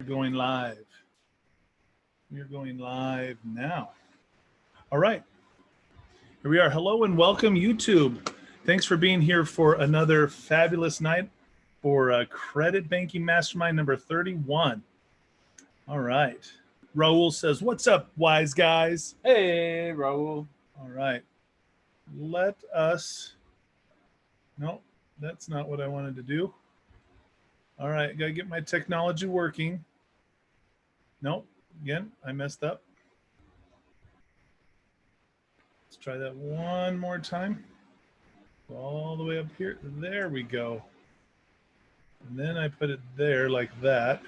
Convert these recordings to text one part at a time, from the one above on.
going live. We are going live now. All right. Here we are. Hello and welcome, YouTube. Thanks for being here for another fabulous night for Credit Banking Mastermind number 31. All right. Raul says, what's up, wise guys? Hey, Raul. All right. Let us... No, that's not what I wanted to do. All right. Got to get my technology working. Nope. Again, I messed up. Let's try that one more time. All the way up here. There we go. And then I put it there like that.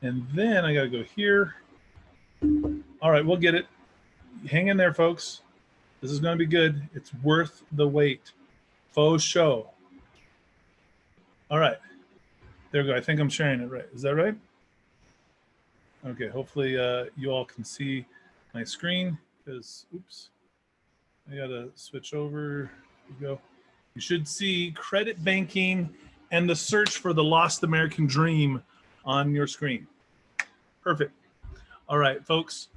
And then I got to go here. All right, we'll get it. Hang in there, folks. This is going to be good. It's worth the wait. Faux show. All right. There we go. I think I'm sharing it right. Is that right? Okay, hopefully you all can see my screen because, oops, I got to switch over. Here we go. You should see credit banking and the search for the lost American dream on your screen. Perfect. All right, folks,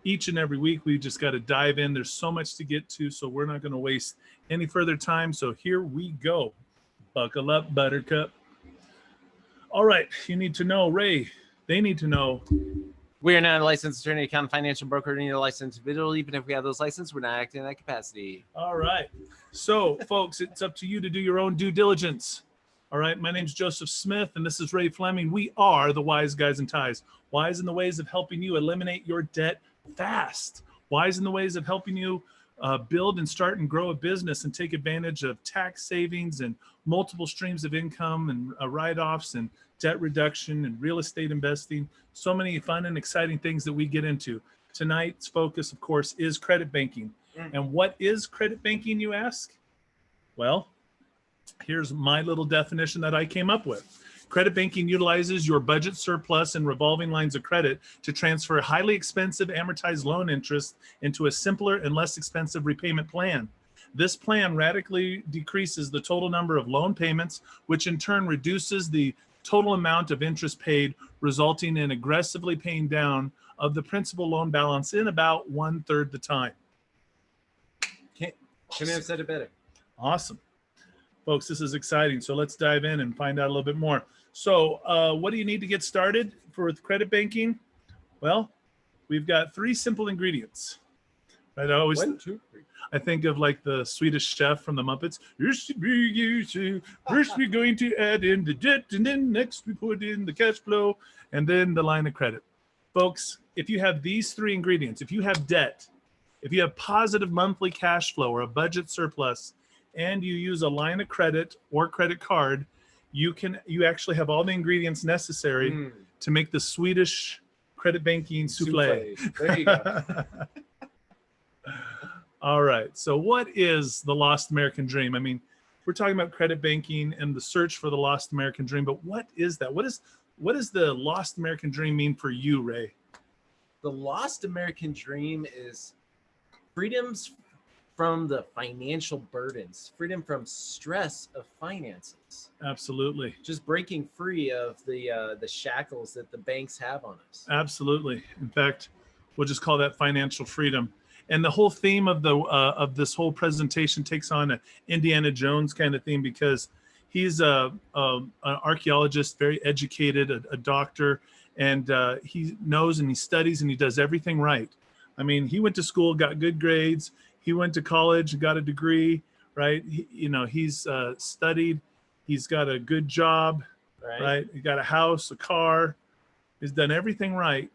each and every week we just got to dive in. There's so much to get to, so we're not going to waste any further time. So here we go. Buckle up, Buttercup. All right, you need to know, Ray, they need to know. We are not a licensed attorney, accountant, financial broker, or any other licensed individual. Even if we have those licenses, we're not acting in that capacity. All right. So, folks, it's up to you to do your own due diligence. All right. My name's Joseph Smith, and this is Ray Fleming. We are the Wise Guys in Ties. Wise in the ways of helping you eliminate your debt fast. Wise in the ways of helping you build and start and grow a business and take advantage of tax savings and multiple streams of income and write-offs and debt reduction and real estate investing. So many fun and exciting things that we get into. Tonight's focus, of course, is credit banking. And what is credit banking, you ask? Well, here's my little definition that I came up with. Credit banking utilizes your budget surplus and revolving lines of credit to transfer highly expensive amortized loan interest into a simpler and less expensive repayment plan. This plan radically decreases the total number of loan payments, which in turn reduces the total amount of interest paid, resulting in aggressively paying down of the principal loan balance in about 1/3 the time. Couldn't have said it better. Awesome. Folks, this is exciting. So let's dive in and find out a little bit more. So what do you need to get started for credit banking? Well, we've got 3 simple ingredients. Right? One, two, three. I think of like the Swedish chef from the Muppets. First we're going to add in the debt, and then next we put in the cash flow, and then the line of credit. Folks, if you have these 3 ingredients, if you have debt, if you have positive monthly cash flow or a budget surplus, and you use a line of credit or credit card, you actually have all the ingredients necessary to make the Swedish credit banking souffle. There you go. All right. So what is the lost American dream? I mean, we're talking about credit banking and the search for the lost American dream, but what is that? What does the lost American dream mean for you, Ray? The lost American dream is freedoms from the financial burdens, freedom from stress of finances. Absolutely. Just breaking free of the shackles that the banks have on us. Absolutely. In fact, we'll just call that financial freedom. And the whole theme of this whole presentation takes on an Indiana Jones kind of theme because he's an archaeologist, very educated, a doctor, and he knows and he studies and he does everything right. I mean, he went to school, got good grades. He went to college, got a degree, right? He's studied. He's got a good job, right? He got a house, a car. He's done everything right.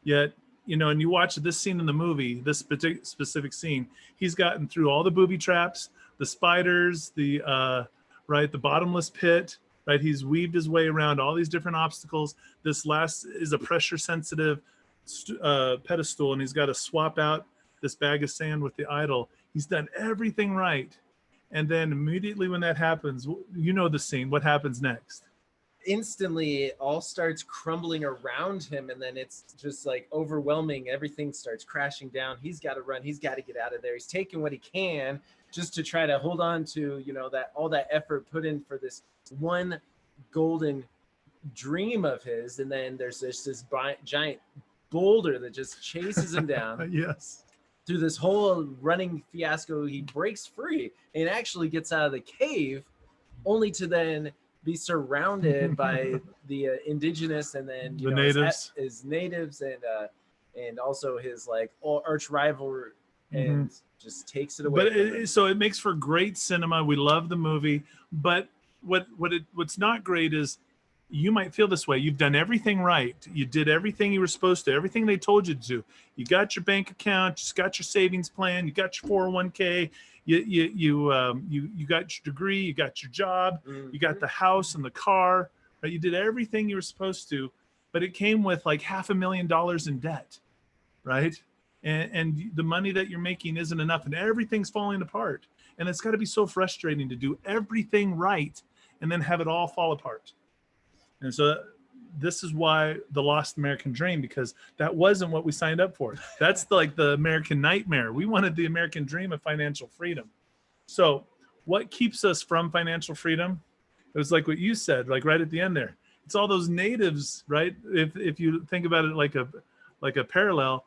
Yet, and you watch this scene in the movie, this specific scene, he's gotten through all the booby traps, the spiders, the bottomless pit, right? He's weaved his way around all these different obstacles. This last is a pressure-sensitive pedestal, and he's got to swap out this bag of sand with the idol. He's done everything right. And then immediately when that happens, you know the scene. What happens next? Instantly, it all starts crumbling around him, and then it's just like overwhelming. Everything starts crashing down. He's got to run. He's got to get out of there. He's taking what he can just to try to hold on to, that all that effort put in for this one golden dream of his, and then there's this giant boulder that just chases him down. Yes. Through this whole running fiasco, he breaks free and actually gets out of the cave, only to then be surrounded by the indigenous, and then The natives. his natives, and also his like arch rival, and just takes it away. But so it makes for great cinema. We love the movie, but what's not great is you might feel this way. You've done everything right. You did everything you were supposed to, everything they told you to do. You got your bank account, you got your savings plan, you got your 401k, you got your degree, you got your job, you got the house and the car, right? You did everything you were supposed to, but it came with like $500,000 in debt, right? And the money that you're making isn't enough, and everything's falling apart. And it's got to be so frustrating to do everything right and then have it all fall apart. And so this is why the lost American dream, because that wasn't what we signed up for. That's like the American nightmare. We wanted the American dream of financial freedom. So what keeps us from financial freedom? It was like what you said, like right at the end there. It's all those natives, right? If you think about it like a parallel,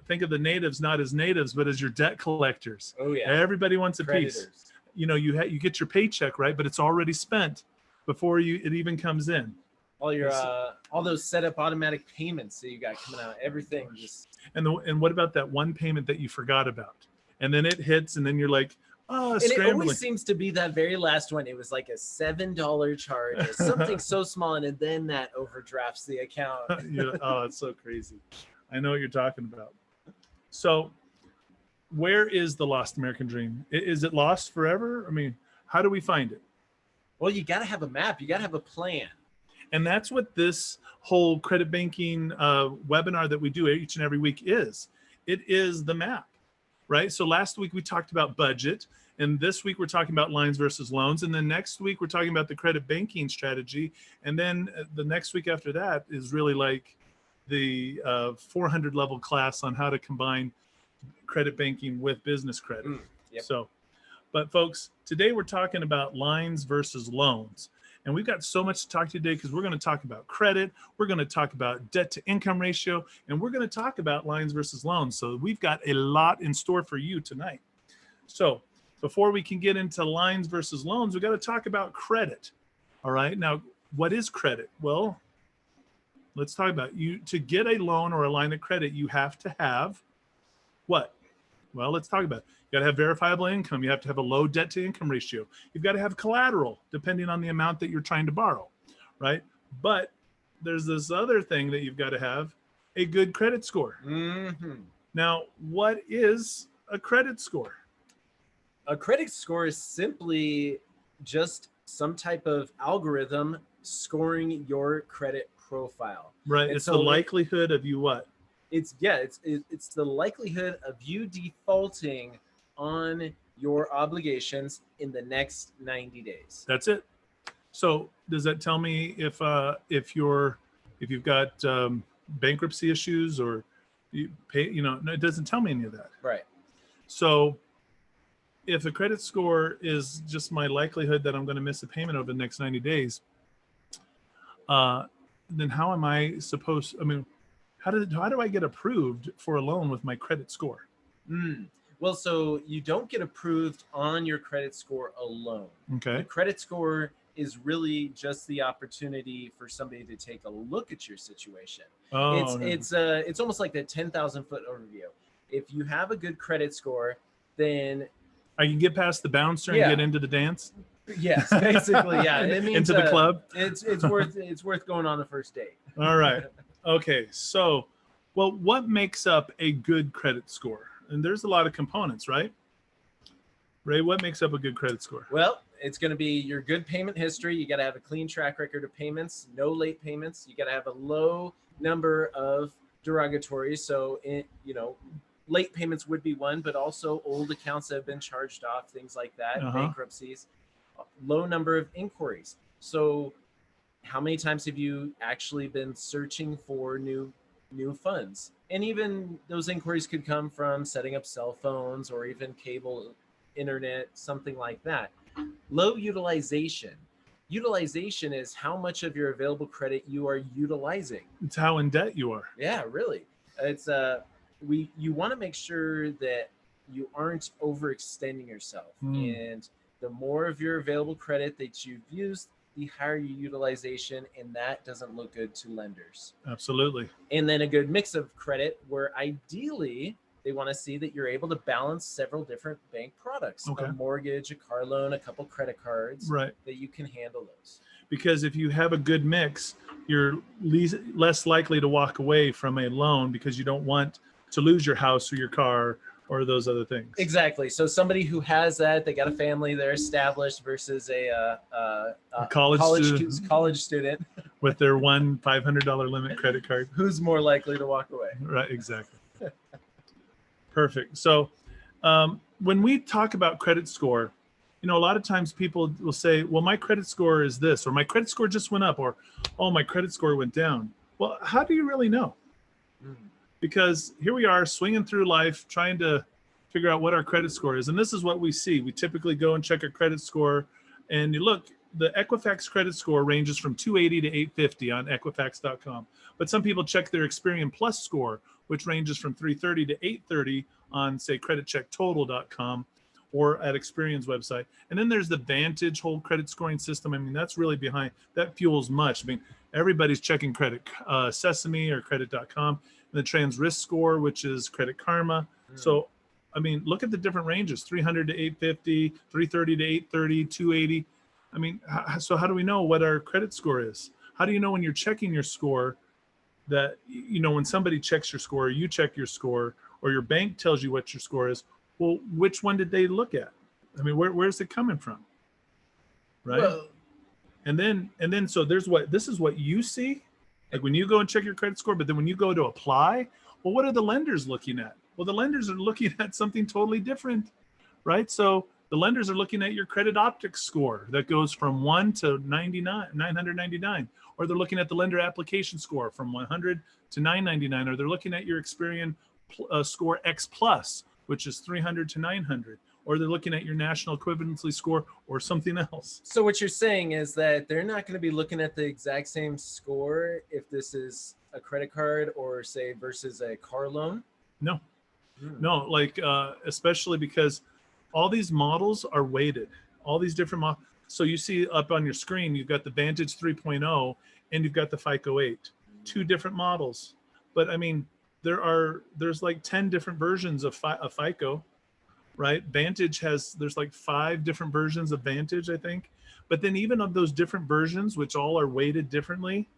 think of the natives not as natives, but as your debt collectors. Oh yeah. Everybody wants a piece. You know, you get your paycheck, right? But it's already spent before it even comes in. All your all those set up automatic payments that you got coming out, everything just. And what about that one payment that you forgot about? And then it hits, and then you're like, oh, and scrambling. It always seems to be that very last one. It was like a $7 charge or something so small, and then that overdrafts the account. Oh, it's so crazy. I know what you're talking about. So where is the lost American dream? Is it lost forever? I mean, how do we find it? Well, you got to have a map. You got to have a plan. And that's what this whole credit banking webinar that we do each and every week is. It is the map, right? So last week we talked about budget, and this week we're talking about lines versus loans. And then next week we're talking about the credit banking strategy. And then the next week after that is really like the 400 level class on how to combine credit banking with business credit. Yep. So, but folks, today we're talking about lines versus loans. And we've got so much to talk to today because we're going to talk about credit, we're going to talk about debt to income ratio, and we're going to talk about lines versus loans. So we've got a lot in store for you tonight. So before we can get into lines versus loans, we've got to talk about credit. All right. Now, what is credit? Well, let's talk about you. To get a loan or a line of credit, you have to have what? Well, let's talk about it. You got to have verifiable income. You have to have a low debt to income ratio. You've got to have collateral depending on the amount that you're trying to borrow, right? But there's this other thing that you've got to have, a good credit score. Now, what is a credit score? A credit score is simply just some type of algorithm scoring your credit profile. Right. And it's so the likelihood of you what? It's the likelihood of you defaulting on your obligations in the next 90 days. That's it. So does that tell me if you've got bankruptcy issues or you pay? No, it doesn't tell me any of that. Right. So if a credit score is just my likelihood that I'm going to miss a payment over the next 90 days, then how am I supposed? I mean, how do I get approved for a loan with my credit score? Well, so you don't get approved on your credit score alone. Okay. The credit score is really just the opportunity for somebody to take a look at your situation. Oh, it's almost like the 10,000 foot overview. If you have a good credit score, then I can get past the bouncer and get into the dance. Yes, basically, yeah. It means into the club. It's worth going on the first date. All right. Okay. So, well, what makes up a good credit score? And there's a lot of components, right? Ray, what makes up a good credit score? Well, it's going to be your good payment history. You got to have a clean track record of payments, no late payments. You got to have a low number of derogatories. So, late payments would be one, but also old accounts that have been charged off, things like that, bankruptcies, low number of inquiries. So how many times have you actually been searching for new funds? And even those inquiries could come from setting up cell phones or even cable internet, something like that. Low utilization. Utilization is how much of your available credit you are utilizing. It's how in debt you are. Yeah, really. It's you want to make sure that you aren't overextending yourself. And the more of your available credit that you've used, the higher your utilization, and that doesn't look good to lenders. Absolutely. And then a good mix of credit where ideally they want to see that you're able to balance several different bank products, Okay. a mortgage, a car loan, a couple credit cards, Right. that you can handle those. Because if you have a good mix, you're less likely to walk away from a loan because you don't want to lose your house or your car or those other things. Exactly. So somebody who has that, they got a family, they're established, versus a college student with their one $500 limit credit card, who's more likely to walk away. Right. Exactly. Perfect. So when we talk about credit score, a lot of times people will say, well, my credit score is this, or my credit score just went up, or, oh, my credit score went down. Well, how do you really know? Because here we are swinging through life trying to figure out what our credit score is. And this is what we see. We typically go and check our credit score, and you look, the Equifax credit score ranges from 280 to 850 on Equifax.com. But some people check their Experian Plus score, which ranges from 330 to 830 on, say, creditchecktotal.com or at Experian's website. And then there's the Vantage whole credit scoring system. I mean, that's really behind, that fuels much. I mean, everybody's checking Credit Sesame or credit.com. And the Trans Risk score, which is Credit Karma. So, I mean, look at the different ranges, 300 to 850, 330 to 830, 280. I mean, so how do we know what our credit score is? How do you know when you're checking your score that, when somebody checks your score, or you check your score, or your bank tells you what your score is? Well, which one did they look at? I mean, where's it coming from? Right. Well, and then, so this is what you see, like when you go and check your credit score, but then when you go to apply, well, what are the lenders looking at? Well, the lenders are looking at something totally different, right? So the lenders are looking at your credit optics score that goes from 1 to 999, or they're looking at the lender application score from 100 to 999, or they're looking at your Experian score X plus, which is 300 to 900, or they're looking at your national equivalency score or something else. So what you're saying is that they're not going to be looking at the exact same score if this is a credit card or, say, versus a car loan? No, like especially because all these models are weighted, all these different models. So you see up on your screen, you've got the Vantage 3.0 and you've got the FICO 8, two different models. But I mean, there's like 10 different versions of FICO, right? Vantage there's like 5 different versions of Vantage, I think. But then even of those different versions, which all are weighted differently,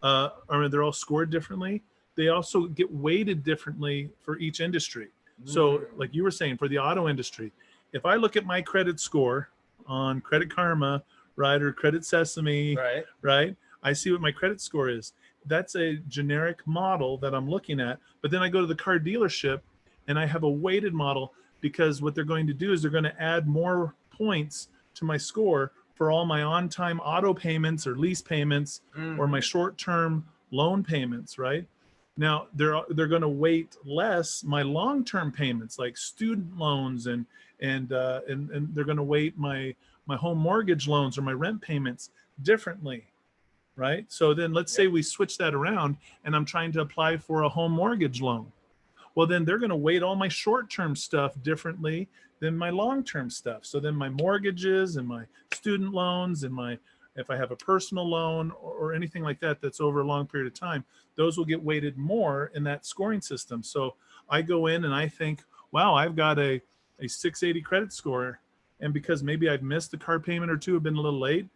or they're all scored differently, they also get weighted differently for each industry. So like you were saying, for the auto industry, if I look at my credit score on Credit Karma, right, or Credit Sesame, right, I see what my credit score is. That's a generic model that I'm looking at. But then I go to the car dealership and I have a weighted model, because what they're going to do is they're going to add more points to my score for all my on-time auto payments or lease payments or my short-term loan payments, right? Now they're going to weight less my long-term payments like student loans and they're going to weight my home mortgage loans or my rent payments differently, right? So then let's say we switch that around and I'm trying to apply for a home mortgage loan. Well, then they're going to weight all my short-term stuff differently than my long-term stuff. So then my mortgages and my student loans and if I have a personal loan or anything like that that's over a long period of time, those will get weighted more in that scoring system. So I go in and I think, wow, I've got a 680 credit score. And because maybe I've missed a car payment or two, have been a little late,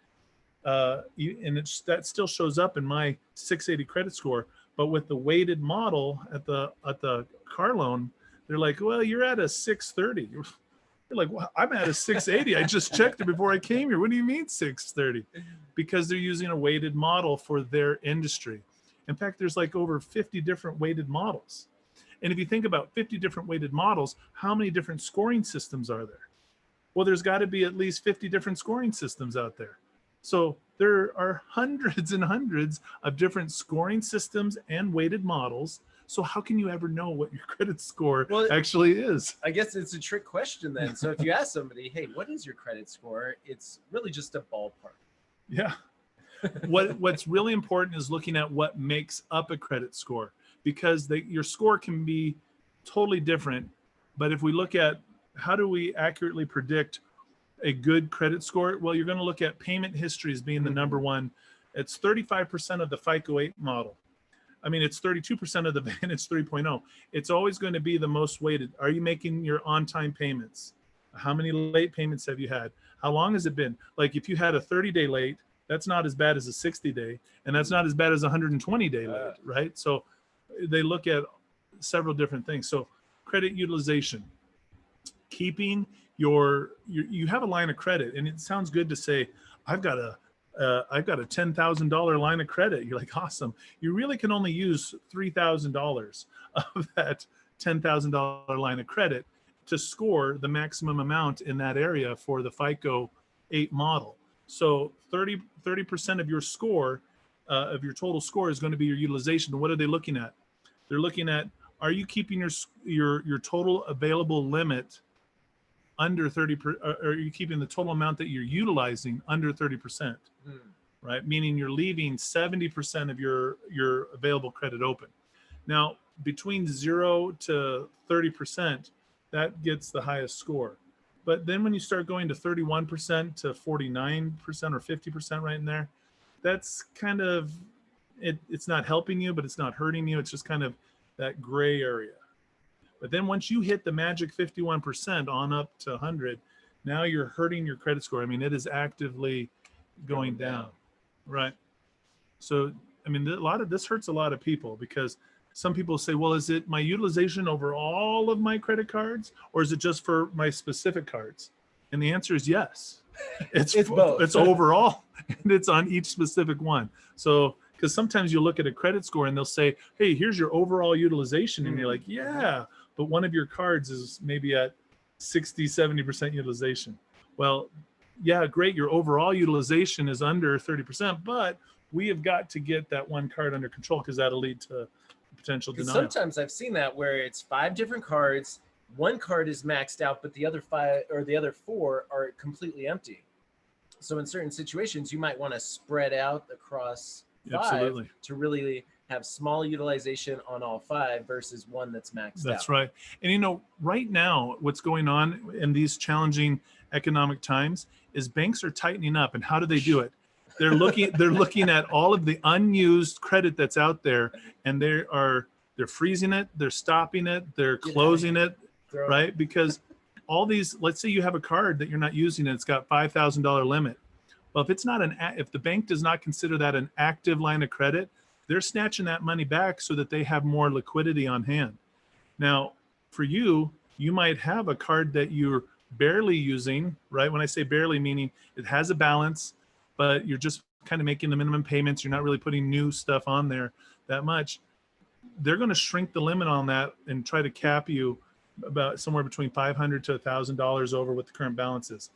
and that still shows up in my 680 credit score. But with the weighted model at the car loan, they're like, well, you're at a 630. You're like, well, I'm at a 680. I just checked it before I came here. What do you mean 630? Because they're using a weighted model for their industry. In fact, there's like over 50 different weighted models. And if you think about 50 different weighted models, how many different scoring systems are there? Well, there's got to be at least 50 different scoring systems out there. So there are hundreds and hundreds of different scoring systems and weighted models. So how can you ever know what your credit score actually is? I guess it's a trick question then. So if you ask somebody, hey, what is your credit score? It's really just a ballpark. Yeah. What's really important is looking at what makes up a credit score, because your score can be totally different. But if we look at how do we accurately predict a good credit score, well, you're going to look at payment history as being the number one. It's 35% of the FICO 8 model. I mean, it's 32% of the Vantage 3.0. It's always going to be the most weighted. Are you making your on-time payments? How many late payments have you had? How long has it been? Like if you had a 30-day late, that's not as bad as a 60-day, and that's not as bad as a 120-day late, right? So they look at several different things. So credit utilization, keeping you have a line of credit, and it sounds good to say, I've got a $10,000 line of credit. You're like, awesome. You really can only use $3,000 of that $10,000 line of credit to score the maximum amount in that area for the FICO 8 model. So 30% of your score, of your total score, is going to be your utilization. And what are they looking at? They're looking at, are you keeping your total available limit under 30, or are you keeping the total amount that you're utilizing under 30%, right? Meaning you're leaving 70% of your available credit open. Now, between 0 to 30%, that gets the highest score. But then when you start going to 31% to 49% or 50% right in there, that's kind of, it's not helping you, but it's not hurting you. It's just kind of that gray area. But then once you hit the magic 51% on up to 100, now you're hurting your credit score. I mean, it is actively going down, right? So, I mean, this hurts a lot of people, because some people say, well, is it my utilization over all of my credit cards, or is it just for my specific cards? And the answer is yes. It's both. It's overall, and it's on each specific one. So, because sometimes you look at a credit score and they'll say, hey, here's your overall utilization. And you're like, yeah, but one of your cards is maybe at 60, 70% utilization. Well, yeah, great. Your overall utilization is under 30%, but we have got to get that one card under control, because that'll lead to potential denial. Sometimes I've seen that where it's 5 different cards. One card is maxed out, but the other 5 or the other 4 are completely empty. So in certain situations, you might want to spread out across 5 to really have small utilization on all 5 versus one that's maxed out. That's right. And you know, right now, what's going on in these challenging economic times is banks are tightening up. And how do they do it? They're looking at all of the unused credit that's out there, and they're freezing it, they're stopping it, they're closing it, right? Because all these, let's say you have a card that you're not using and it's got $5,000 limit. Well, if the bank does not consider that an active line of credit, they're snatching that money back so that they have more liquidity on hand. Now, for you might have a card that you're barely using, right? When I say barely, meaning it has a balance, but you're just kind of making the minimum payments. You're not really putting new stuff on there that much. They're going to shrink the limit on that and try to cap you about somewhere between $500 to $1,000 over what the current balance is.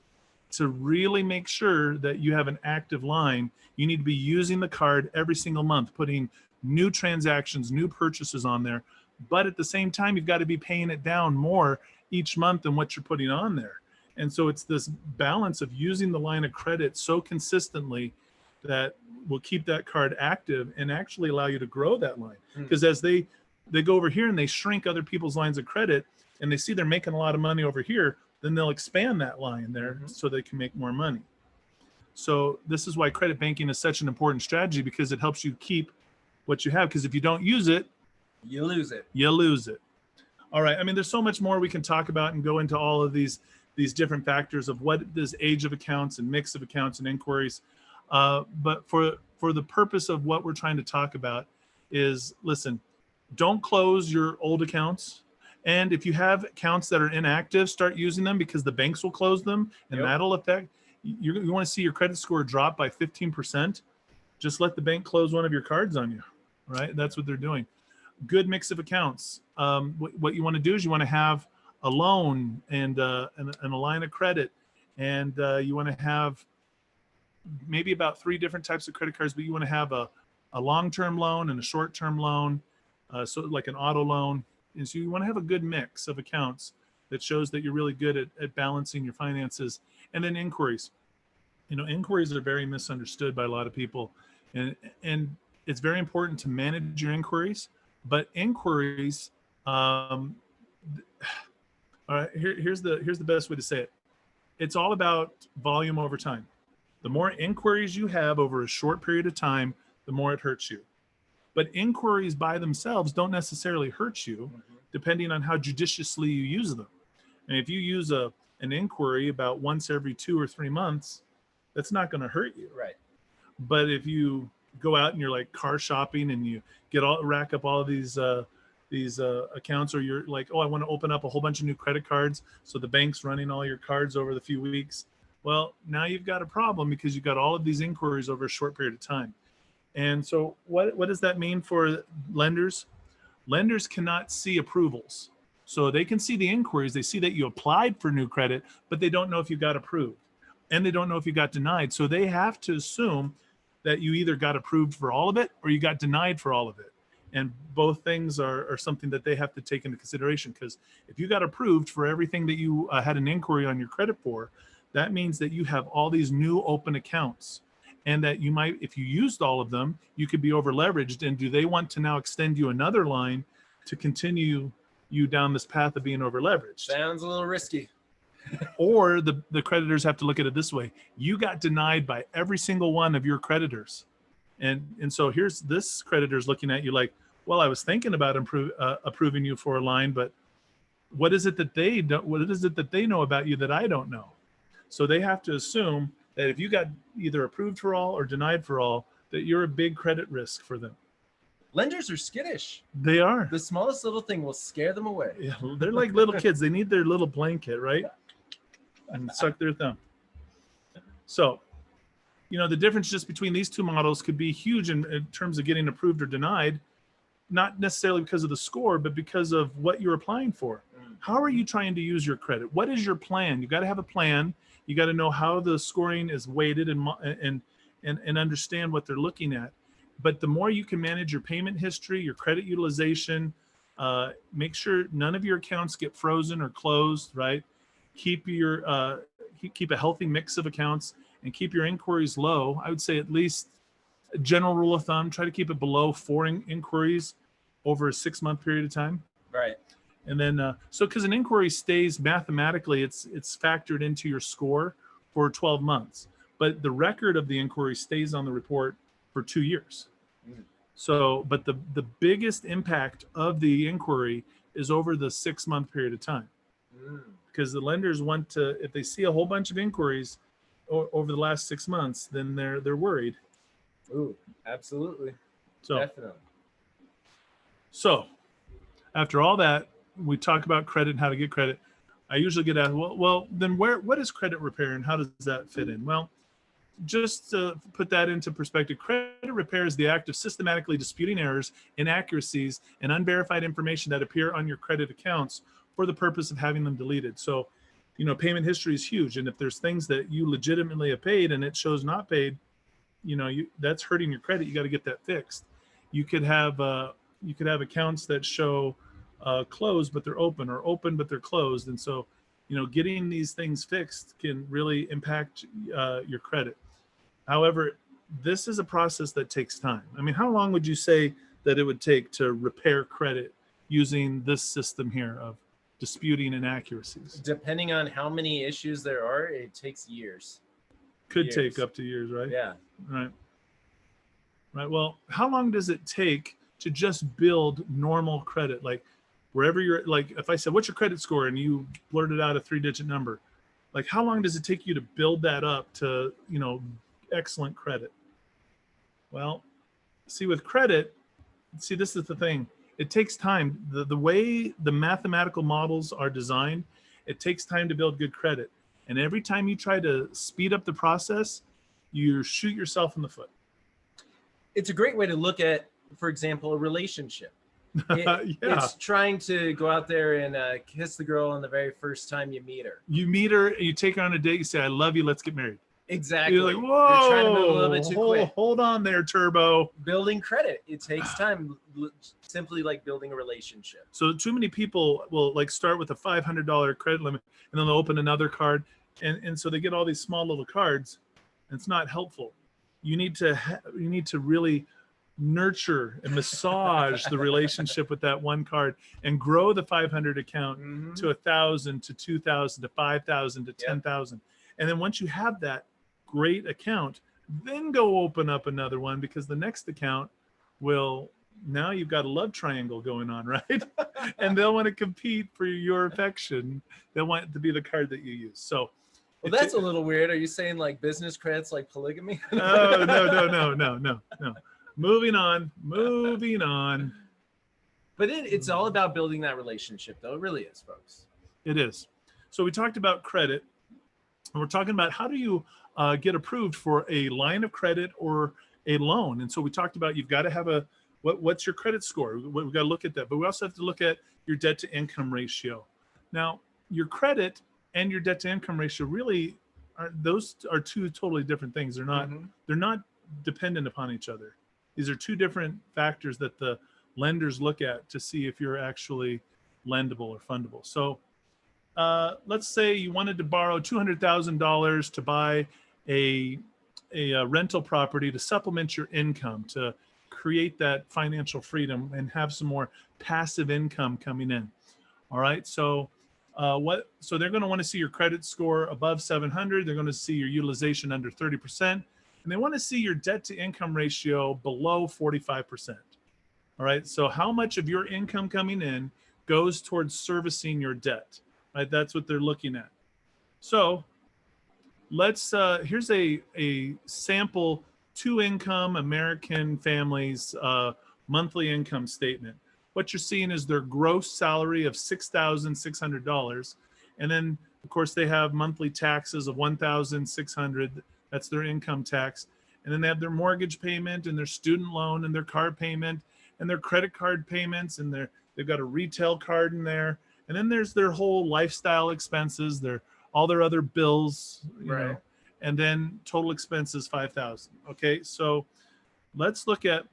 To really make sure that you have an active line, you need to be using the card every single month, putting new transactions, new purchases on there. But at the same time, you've got to be paying it down more each month than what you're putting on there. And so it's this balance of using the line of credit so consistently that will keep that card active and actually allow you to grow that line. Because as they go over here and they shrink other people's lines of credit, and they see they're making a lot of money over here, then they'll expand that line there so they can make more money. So this is why credit banking is such an important strategy, because it helps you keep what you have. Because if you don't use it, you lose it. You lose it. All right. I mean, there's so much more we can talk about and go into all of these different factors of what is age of accounts and mix of accounts and inquiries. But for the purpose of what we're trying to talk about is, listen, don't close your old accounts. And if you have accounts that are inactive, start using them, because the banks will close them, and that'll affect, you want to see your credit score drop by 15%, just let the bank close one of your cards on you, right? That's what they're doing. Good mix of accounts. What you want to do is you want to have a loan and a line of credit, and you want to have maybe about 3 different types of credit cards, but you want to have a long-term loan and a short-term loan, so like an auto loan. And so you want to have a good mix of accounts that shows that you're really good at balancing your finances. And then inquiries. Inquiries are very misunderstood by a lot of people, and it's very important to manage your inquiries. But inquiries, all right, here's the best way to say it. It's all about volume over time. The more inquiries you have over a short period of time, the more it hurts you. But inquiries by themselves don't necessarily hurt you, depending on how judiciously you use them. And if you use an inquiry about once every 2 or 3 months, that's not going to hurt you. Right. But if you go out and you're like car shopping and you rack up all of these accounts, or you're like, oh, I want to open up a whole bunch of new credit cards, so the bank's running all your cards over the few weeks. Well, now you've got a problem because you've got all of these inquiries over a short period of time. And so what does that mean for lenders? Lenders cannot see approvals. So they can see the inquiries. They see that you applied for new credit, but they don't know if you got approved, and they don't know if you got denied. So they have to assume that you either got approved for all of it or you got denied for all of it. And both things are something that they have to take into consideration, because if you got approved for everything that you had an inquiry on your credit for, that means that you have all these new open accounts, and that you might, if you used all of them, you could be over leveraged. And do they want to now extend you another line to continue you down this path of being over leveraged? Sounds a little risky. Or the creditors have to look at it this way: you got denied by every single one of your creditors. And so here's this creditor's looking at you like, well, I was thinking about approving you for a line, but what is it that they don't, what is it that they know about you that I don't know? So they have to assume that if you got either approved for all or denied for all, that you're a big credit risk for them. Lenders are skittish. They are. The smallest little thing will scare them away. Yeah, they're like little kids. They need their little blanket, right? And suck their thumb. So, the difference just between these two models could be huge in terms of getting approved or denied, not necessarily because of the score, but because of what you're applying for. How are you trying to use your credit? What is your plan? You got to have a plan. You got to know how the scoring is weighted and understand what they're looking at. But the more you can manage your payment history, your credit utilization, make sure none of your accounts get frozen or closed, right? Keep a healthy mix of accounts and keep your inquiries low. I would say at least a general rule of thumb, try to keep it below 4 inquiries over a 6-month period of time. Right. And then, because an inquiry stays mathematically, it's factored into your score for 12 months, but the record of the inquiry stays on the report for 2 years. So, but the biggest impact of the inquiry is over the 6-month period of time, because the lenders want to, if they see a whole bunch of inquiries over the last 6 months, then they're worried. Ooh, absolutely. So, definitely. So, after all that, we talk about credit and how to get credit. I usually get asked, well, then what is credit repair and how does that fit in? Well, just to put that into perspective, credit repair is the act of systematically disputing errors, inaccuracies, and unverified information that appear on your credit accounts for the purpose of having them deleted. So, payment history is huge. And if there's things that you legitimately have paid and it shows not paid, that's hurting your credit. You got to get that fixed. You could have accounts that show closed, but they're open, or open, but they're closed. And so, getting these things fixed can really impact your credit. However, this is a process that takes time. I mean, how long would you say that it would take to repair credit using this system here of disputing inaccuracies? Depending on how many issues there are, it takes years. Could take up to years, right? Yeah. Right. Well, how long does it take to just build normal credit? Like, wherever you're, like, if I said, what's your credit score? And you blurted out a 3-digit number, like, how long does it take you to build that up to, excellent credit? Well, with credit, this is the thing. It takes time. The way the mathematical models are designed, it takes time to build good credit. And every time you try to speed up the process, you shoot yourself in the foot. It's a great way to look at, for example, a relationship. Yeah. It's trying to go out there and kiss the girl on the very first time you meet her. You meet her, you take her on a date, you say, I love you, let's get married. Exactly. You're like, whoa, you're trying to move a little bit too quick. Hold on there, Turbo. Building credit, it takes time, simply like building a relationship. So too many people will like start with a $500 credit limit, and then they'll open another card. And so they get all these small little cards. It's not helpful. You need to really nurture and massage the relationship with that one card and grow the 500 account to 1,000 to 2,000 to 5,000 to 10,000. And then once you have that great account, then go open up another one, because the next account will, now you've got a love triangle going on, right? And they'll want to compete for your affection. They'll want it to be the card that you use. So, well, that's a little weird. Are you saying like business credits like polygamy? Oh, no. Moving on. But it's all about building that relationship, though. It really is, folks. It is. So we talked about credit, and we're talking about how do you get approved for a line of credit or a loan. And so we talked about you've got to have what's your credit score? We've got to look at that. But we also have to look at your debt to income ratio. Now, your credit and your debt to income ratio really those are two totally different things. They're not dependent upon each other. These are two different factors that the lenders look at to see if you're actually lendable or fundable. So let's say you wanted to borrow $200,000 to buy a rental property to supplement your income, to create that financial freedom and have some more passive income coming in. All right. So so they're going to want to see your credit score above 700. They're going to see your utilization under 30%. And they want to see your debt to income ratio below 45%. All right. So how much of your income coming in goes towards servicing your debt? Right. That's what they're looking at. So let's here's a sample 2-income American families monthly income statement. What you're seeing is their gross salary of $6,600, and then of course they have monthly taxes of $1,600. That's their income tax, and then they have their mortgage payment and their student loan and their car payment and their credit card payments, and they've got a retail card in there, and then there's their whole lifestyle expenses, all their other bills, you know, and then total expenses $5,000. Okay, so let's look at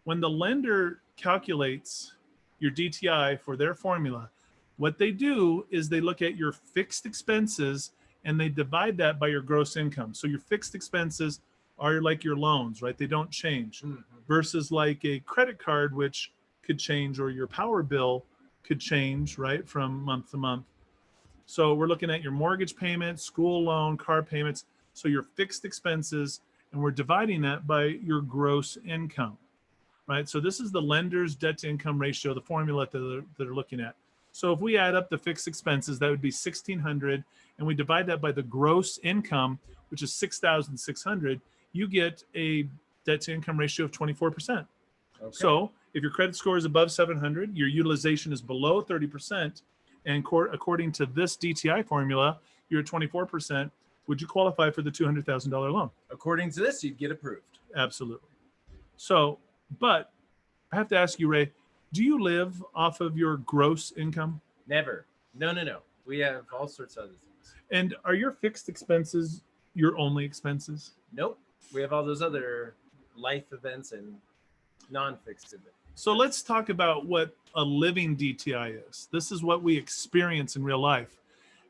when the lender calculates your DTI for their formula. What they do is they look at your fixed expenses and they divide that by your gross income. So your fixed expenses are like your loans, right? They don't change, versus like a credit card, which could change, or your power bill could change, right, from month to month. So we're looking at your mortgage payments, school loan, car payments. So your fixed expenses, and we're dividing that by your gross income, right? So this is the lender's debt to income ratio, the formula that they're looking at. So if we add up the fixed expenses, that would be $1,600, and we divide that by the gross income, which is $6,600, you get a debt to income ratio of 24%. Okay. So if your credit score is above 700, your utilization is below 30%, and according to this DTI formula, you're at 24%. Would you qualify for the $200,000 loan? According to this, you'd get approved. Absolutely. So, but I have to ask you, Ray, do you live off of your gross income? Never. No. We have all sorts of other things. And are your fixed expenses your only expenses? Nope. We have all those other life events and non-fixed events. So let's talk about what a living DTI is. This is what we experience in real life,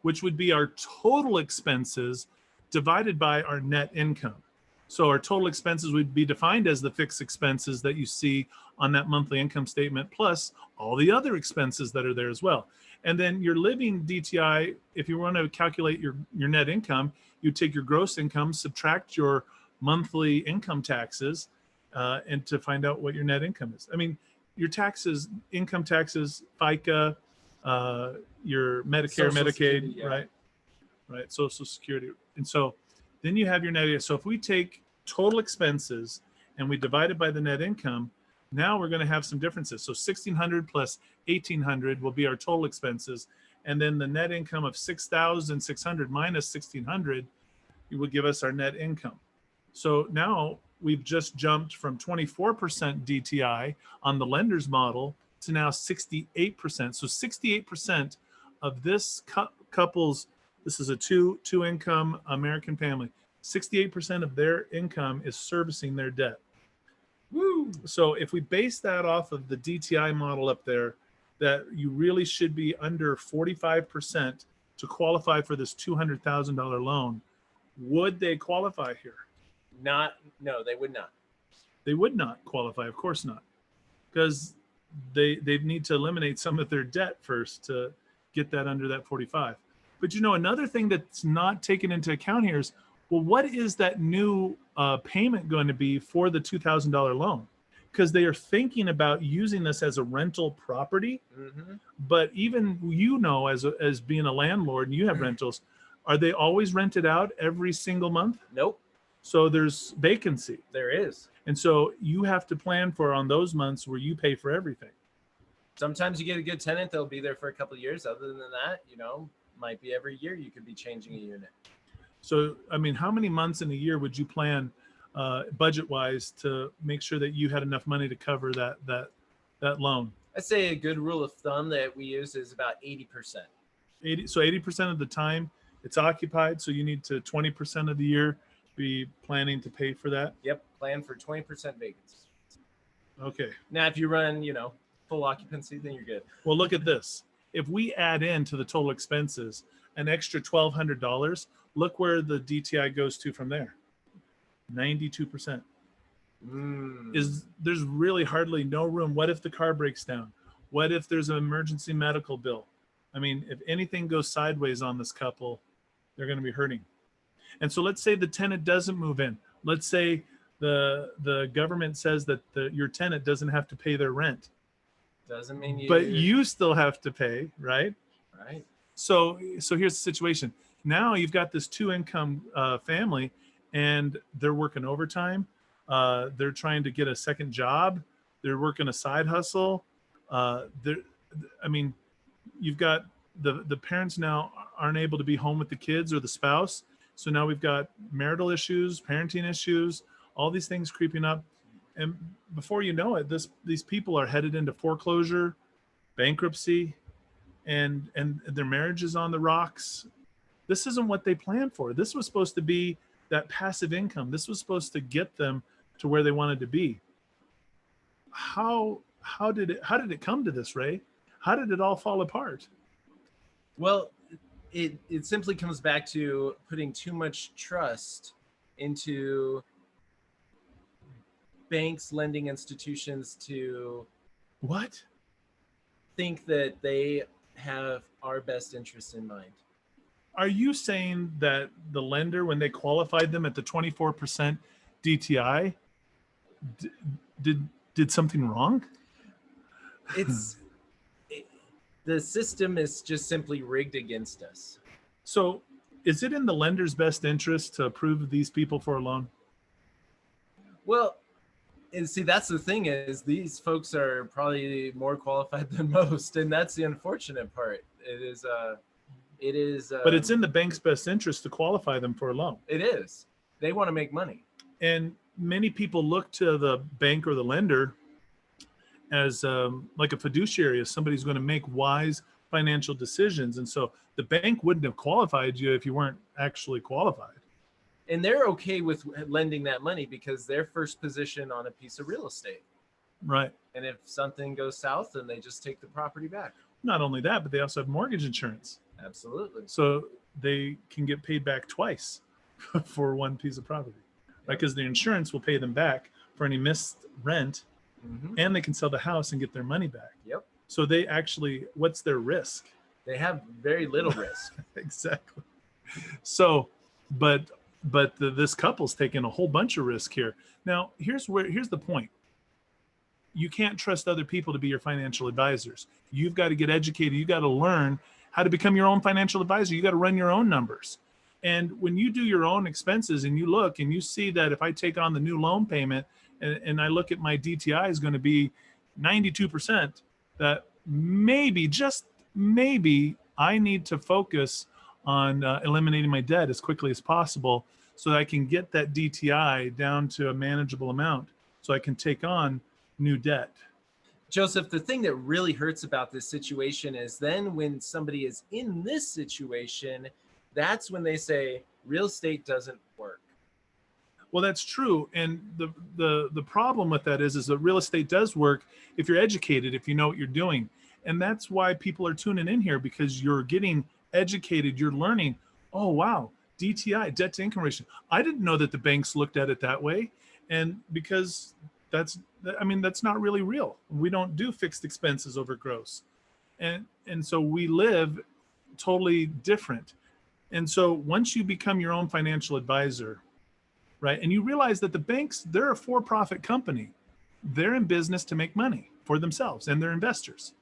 which would be our total expenses divided by our net income. So our total expenses would be defined as the fixed expenses that you see on that monthly income statement, plus all the other expenses that are there as well. And then your living DTI, if you want to calculate your net income, you take your gross income, subtract your monthly income taxes, and to find out what your net income is. I mean, your taxes, income taxes, FICA, your Medicare, Social Medicaid, Security, yeah. right, Social Security. And so then you have your net income. So if we take total expenses and we divide it by the net income, now we're going to have some differences. So 1,600 plus 1,800 will be our total expenses. And then the net income of 6,600 minus 1,600, it would give us our net income. So now we've just jumped from 24% DTI on the lender's model to now 68%. So 68% of this couple's, this is a two income American family, 68% of their income is servicing their debt. Woo! So if we base that off of the DTI model up there, that you really should be under 45% to qualify for this $200,000 loan. Would they qualify here? No, they would not. They would not qualify, of course not, because they need to eliminate some of their debt first to get that under that 45. But another thing that's not taken into account here is, well, what is that new payment going to be for the $2,000 loan? Because they are thinking about using this as a rental property. Mm-hmm. But even as being a landlord and you have rentals, are they always rented out every single month? Nope. So there's vacancy. There is. And so you have to plan for on those months where you pay for everything. Sometimes you get a good tenant, they'll be there for a couple of years. Other than that, might be every year you could be changing a unit. So, I mean, how many months in a year would you plan budget-wise to make sure that you had enough money to cover that loan? I'd say a good rule of thumb that we use is about 80%. 80% of the time it's occupied, so you need to 20% of the year be planning to pay for that. Yep, plan for 20% vacancy. Okay. Now, if you run, full occupancy, then you're good. Well, look at this. If we add in to the total expenses an extra $1,200, look where the DTI goes to from there. 92%. There's really hardly no room. What if the car breaks down? What if there's an emergency medical bill? I mean, if anything goes sideways on this couple, they're going to be hurting. And so let's say the tenant doesn't move in. Let's say the government says that your tenant doesn't have to pay their rent. Doesn't mean you. But you still have to pay, right? Right. So here's the situation. Now you've got this 2-income family, and they're working overtime. They're trying to get a second job. They're working a side hustle. You've got the parents now aren't able to be home with the kids or the spouse. So now we've got marital issues, parenting issues, all these things creeping up. And before you know it, these people are headed into foreclosure, bankruptcy, and their marriage is on the rocks. This isn't what they planned for. This was supposed to be that passive income. This was supposed to get them to where they wanted to be. How did it come to this, Ray? How did it all fall apart? Well, it simply comes back to putting too much trust into banks, lending institutions to what? Think that they have our best interests in mind. Are you saying that the lender, when they qualified them at the 24% DTI, did something wrong? The system is just simply rigged against us. So is it in the lender's best interest to approve these people for a loan? Well, and see, that's the thing is these folks are probably more qualified than most. And that's the unfortunate part. It is, but it's in the bank's best interest to qualify them for a loan. It is. They want to make money. And many people look to the bank or the lender as like a fiduciary, as somebody who's going to make wise financial decisions. And so the bank wouldn't have qualified you if you weren't actually qualified. And they're okay with lending that money because they're first position on a piece of real estate. Right. And if something goes south, then they just take the property back. Not only that, but they also have mortgage insurance. Absolutely. So they can get paid back twice for one piece of property. Right? Because the insurance will pay them back for any missed rent, and they can sell the house and get their money back. Yep. So they actually, what's their risk? They have very little risk. Exactly. So, but this couple's taking a whole bunch of risk here. Now, here's the point. You can't trust other people to be your financial advisors. You've got to get educated. You got to learn how to become your own financial advisor. You got to run your own numbers. And when you do your own expenses and you look and you see that if I take on the new loan payment and I look at my DTI is going to be 92%, that maybe, just maybe, I need to focus on eliminating my debt as quickly as possible so that I can get that DTI down to a manageable amount so I can take on new debt. Joseph, the thing that really hurts about this situation is then when somebody is in this situation, that's when they say real estate doesn't work. Well, that's true. And the problem with that is that real estate does work if you're educated, if you know what you're doing. And that's why people are tuning in here, because you're getting educated, you're learning, oh, wow, DTI, debt to income ratio. I didn't know that the banks looked at it that way. And because that's not really real. We don't do fixed expenses over gross. And so we live totally different. And so once you become your own financial advisor, right, and you realize that the banks, they're a for-profit company. They're in business to make money for themselves and their investors.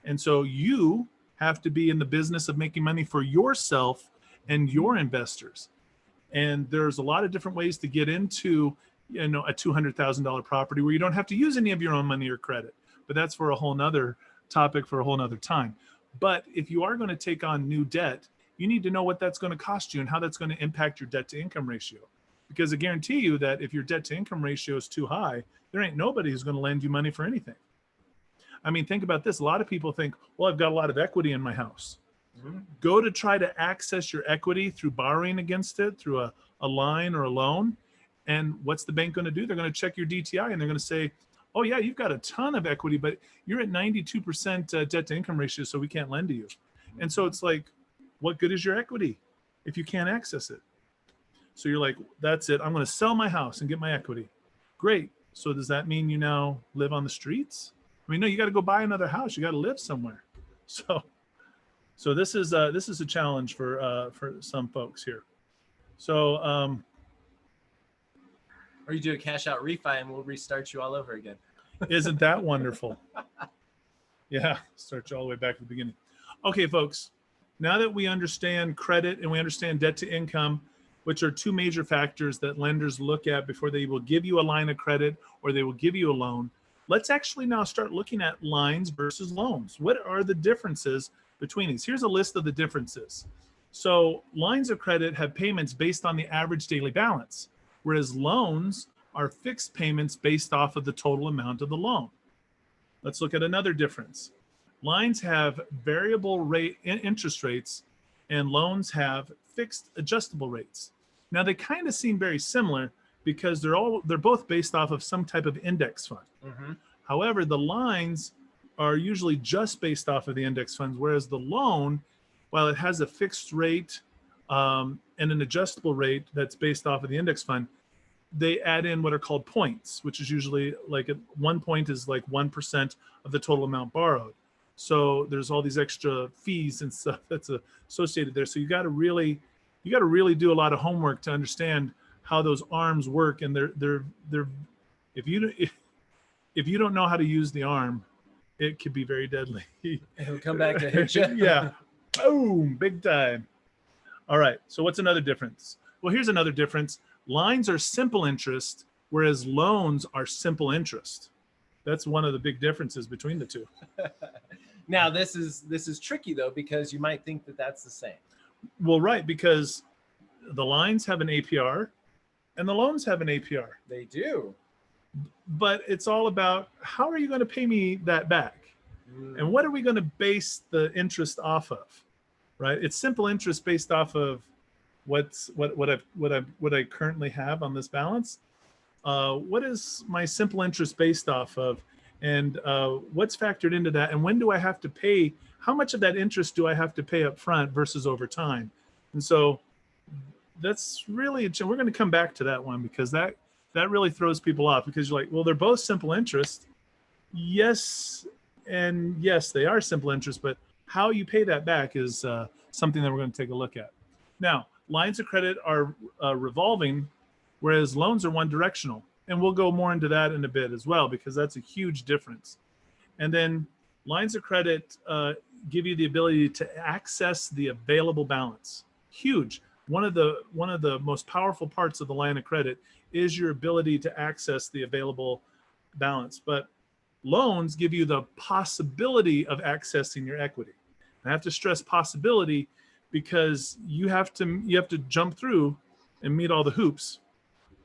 And so you have to be in the business of making money for yourself and your investors. And there's a lot of different ways to get into, a $200,000 property where you don't have to use any of your own money or credit. But that's for a whole nother topic for a whole nother time. But if you are going to take on new debt, you need to know what that's going to cost you and how that's going to impact your debt to income ratio. Because I guarantee you that if your debt to income ratio is too high, there ain't nobody who's going to lend you money for anything. I mean, think about this. A lot of people think, well, I've got a lot of equity in my house. Mm-hmm. Go to try to access your equity through borrowing against it, through a line or a loan. And what's the bank going to do? They're going to check your DTI and they're going to say, oh yeah, you've got a ton of equity, but you're at 92% debt to income ratio, so we can't lend to you. And so it's like, what good is your equity if you can't access it? So you're like, that's it. I'm going to sell my house and get my equity. Great. So does that mean you now live on the streets? I mean, no, you got to go buy another house. You got to live somewhere. So this is a challenge for some folks here. So, or you do a cash out refi and we'll restart you all over again. Isn't that wonderful? Yeah, start you all the way back to the beginning. Okay, folks, now that we understand credit and we understand debt to income, which are two major factors that lenders look at before they will give you a line of credit or they will give you a loan, let's actually now start looking at lines versus loans. What are the differences between these? Here's a list of the differences. So lines of credit have payments based on the average daily balance, whereas loans are fixed payments based off of the total amount of the loan. Let's look at another difference. Lines have variable rate interest rates and loans have fixed adjustable rates. Now they kind of seem very similar because they're both based off of some type of index fund. Mm-hmm. However, the lines are usually just based off of the index funds, whereas the loan, while it has a fixed rate and an adjustable rate that's based off of the index fund, they add in what are called points, which is usually like 1 point is like 1% of the total amount borrowed. So there's all these extra fees and stuff that's associated there. So you got to really do a lot of homework to understand how those arms work. And they're if you don't know how to use the arm, it could be very deadly. It'll come back to hit you. Yeah, boom, big time. All right. So what's another difference? Well, here's another difference. Lines are simple interest, whereas loans are simple interest. That's one of the big differences between the two. Now, this is tricky, though, because you might think that that's the same. Well, right, because the lines have an APR and the loans have an APR. They do. But it's all about how are you going to pay me that back? And what are we going to base the interest off of? Right? It's simple interest based off of what I currently have on this balance. What is my simple interest based off of? And what's factored into that? And when do I have to pay? How much of that interest do I have to pay up front versus over time? And so that's really, we're going to come back to that one because that really throws people off because you're like, well, they're both simple interest. Yes. And yes, they are simple interest, but how you pay that back is something that we're going to take a look at. Now, lines of credit are revolving, whereas loans are one directional. And we'll go more into that in a bit as well, because that's a huge difference. And then lines of credit give you the ability to access the available balance. Huge. One of the most powerful parts of the line of credit is your ability to access the available balance. But loans give you the possibility of accessing your equity. I have to stress possibility because you have to jump through and meet all the hoops.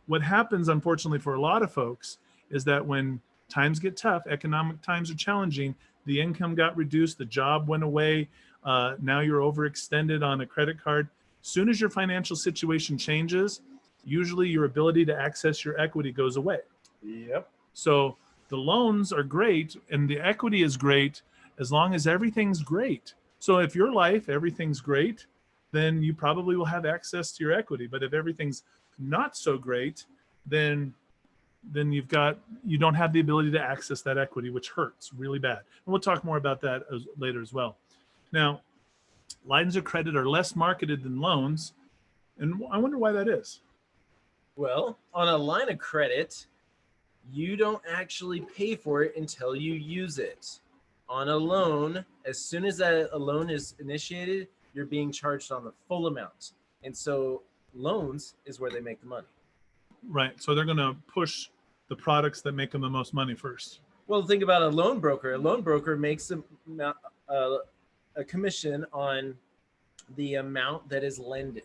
What happens, unfortunately, for a lot of folks is that when times get tough, economic times are challenging, the income got reduced, the job went away, now you're overextended on a credit card. Soon as your financial situation changes, usually your ability to access your equity goes away. Yep. So the loans are great and the equity is great as long as everything's great. So if your life, everything's great, then you probably will have access to your equity. But if everything's not so great, then you don't have the ability to access that equity, which hurts really bad. And we'll talk more about that later as well. Now, lines of credit are less marketed than loans, and I wonder why that is. Well, on a line of credit, you don't actually pay for it until you use it. On a loan, as soon as a loan is initiated, you're being charged on the full amount. And so loans is where they make the money. Right. So they're going to push the products that make them the most money first. Well, think about a loan broker. A loan broker makes a commission on the amount that is lended.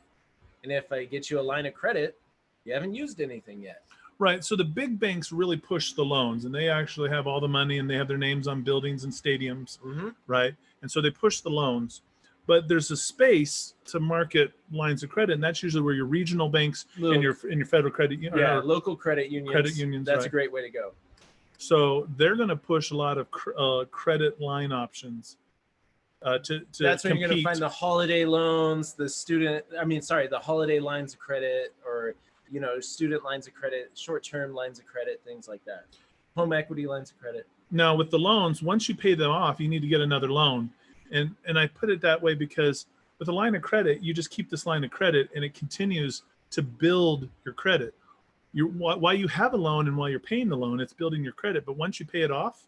And if I get you a line of credit, you haven't used anything yet. Right. So the big banks really push the loans, and they actually have all the money, and they have their names on buildings and stadiums. Mm-hmm. Right. And so they push the loans. But there's a space to market lines of credit, and that's usually where your regional banks and your federal credit union. Yeah, local credit unions. Credit unions. That's right. a great way to go. So they're going to push a lot of credit line options to That's when compete. you're going to find the holiday loans, the holiday lines of credit, or student lines of credit, short-term lines of credit, things like that. Home equity lines of credit. Now with the loans, once you pay them off, you need to get another loan. And I put it that way because with a line of credit, you just keep this line of credit and it continues to build your credit. While you have a loan and while you're paying the loan, it's building your credit. But once you pay it off,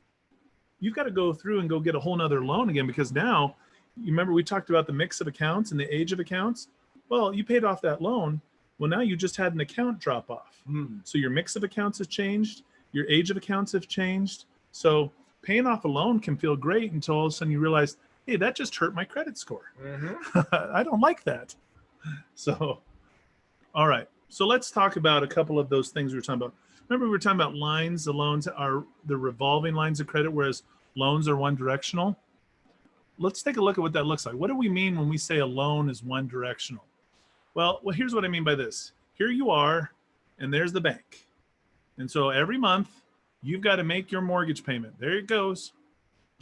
you've got to go through and go get a whole nother loan again, because now, you remember we talked about the mix of accounts and the age of accounts? Well, you paid off that loan. Well, now you just had an account drop off. So your mix of accounts has changed. Your age of accounts have changed. So paying off a loan can feel great until all of a sudden you realize, hey, that just hurt my credit score. I don't like that. So, all right. So let's talk about a couple of those things we were talking about. Remember we were talking about lines. The loans are the revolving lines of credit, whereas loans are one directional. Let's take a look at what that looks like. What do we mean when we say a loan is one directional? Well, here's what I mean by this. Here you are, and there's the bank. And so every month you've got to make your mortgage payment. There it goes.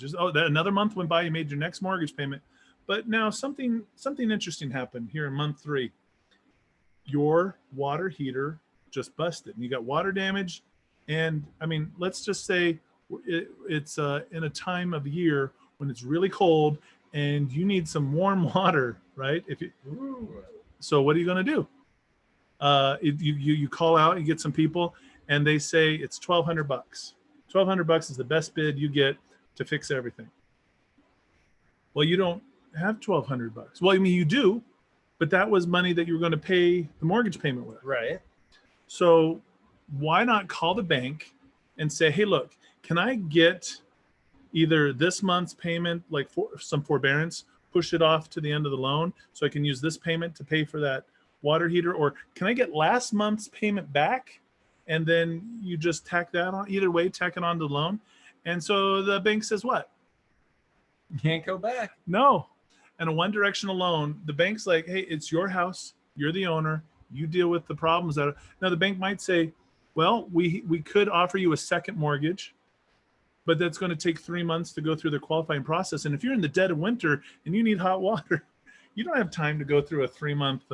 Another month went by, you made your next mortgage payment. But now something interesting happened here in month 3. Your water heater just busted, and you got water damage. And I mean, let's just say it's in a time of year when it's really cold and you need some warm water, right? So what are you going to do? You call out, you get some people, and they say it's $1,200. $1,200 is the best bid you get to fix everything. Well, you don't have $1,200. Well, I mean, you do, but that was money that you were going to pay the mortgage payment with. Right. So why not call the bank and say, hey, look, can I get either this month's payment, like for some forbearance, push it off to the end of the loan so I can use this payment to pay for that water heater? Or can I get last month's payment back? And then you just tack that on, either way, tack it on to the loan. And so the bank says what? You can't go back. No. And a one directional loan, the bank's like, hey, it's your house. You're the owner. You deal with the problems. Now the bank might say, well, we could offer you a second mortgage, but that's going to take 3 months to go through the qualifying process. And if you're in the dead of winter and you need hot water, you don't have time to go through a 3-month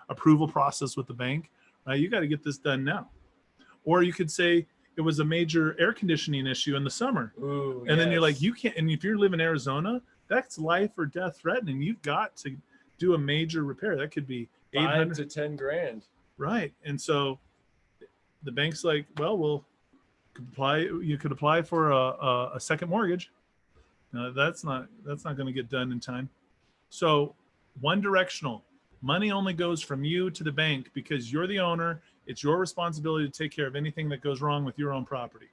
approval process with the bank. Right? You got to get this done now. Or you could say it was a major air conditioning issue in the summer. Ooh, and then you're like, you can't. And if you live in Arizona, that's life or death threatening. You've got to do a major repair. That could be $5,000 to $10,000. Right. And so the bank's like, well, you could apply for a second mortgage. That's not going to get done in time. So one directional. Money only goes from you to the bank because you're the owner. It's your responsibility to take care of anything that goes wrong with your own property.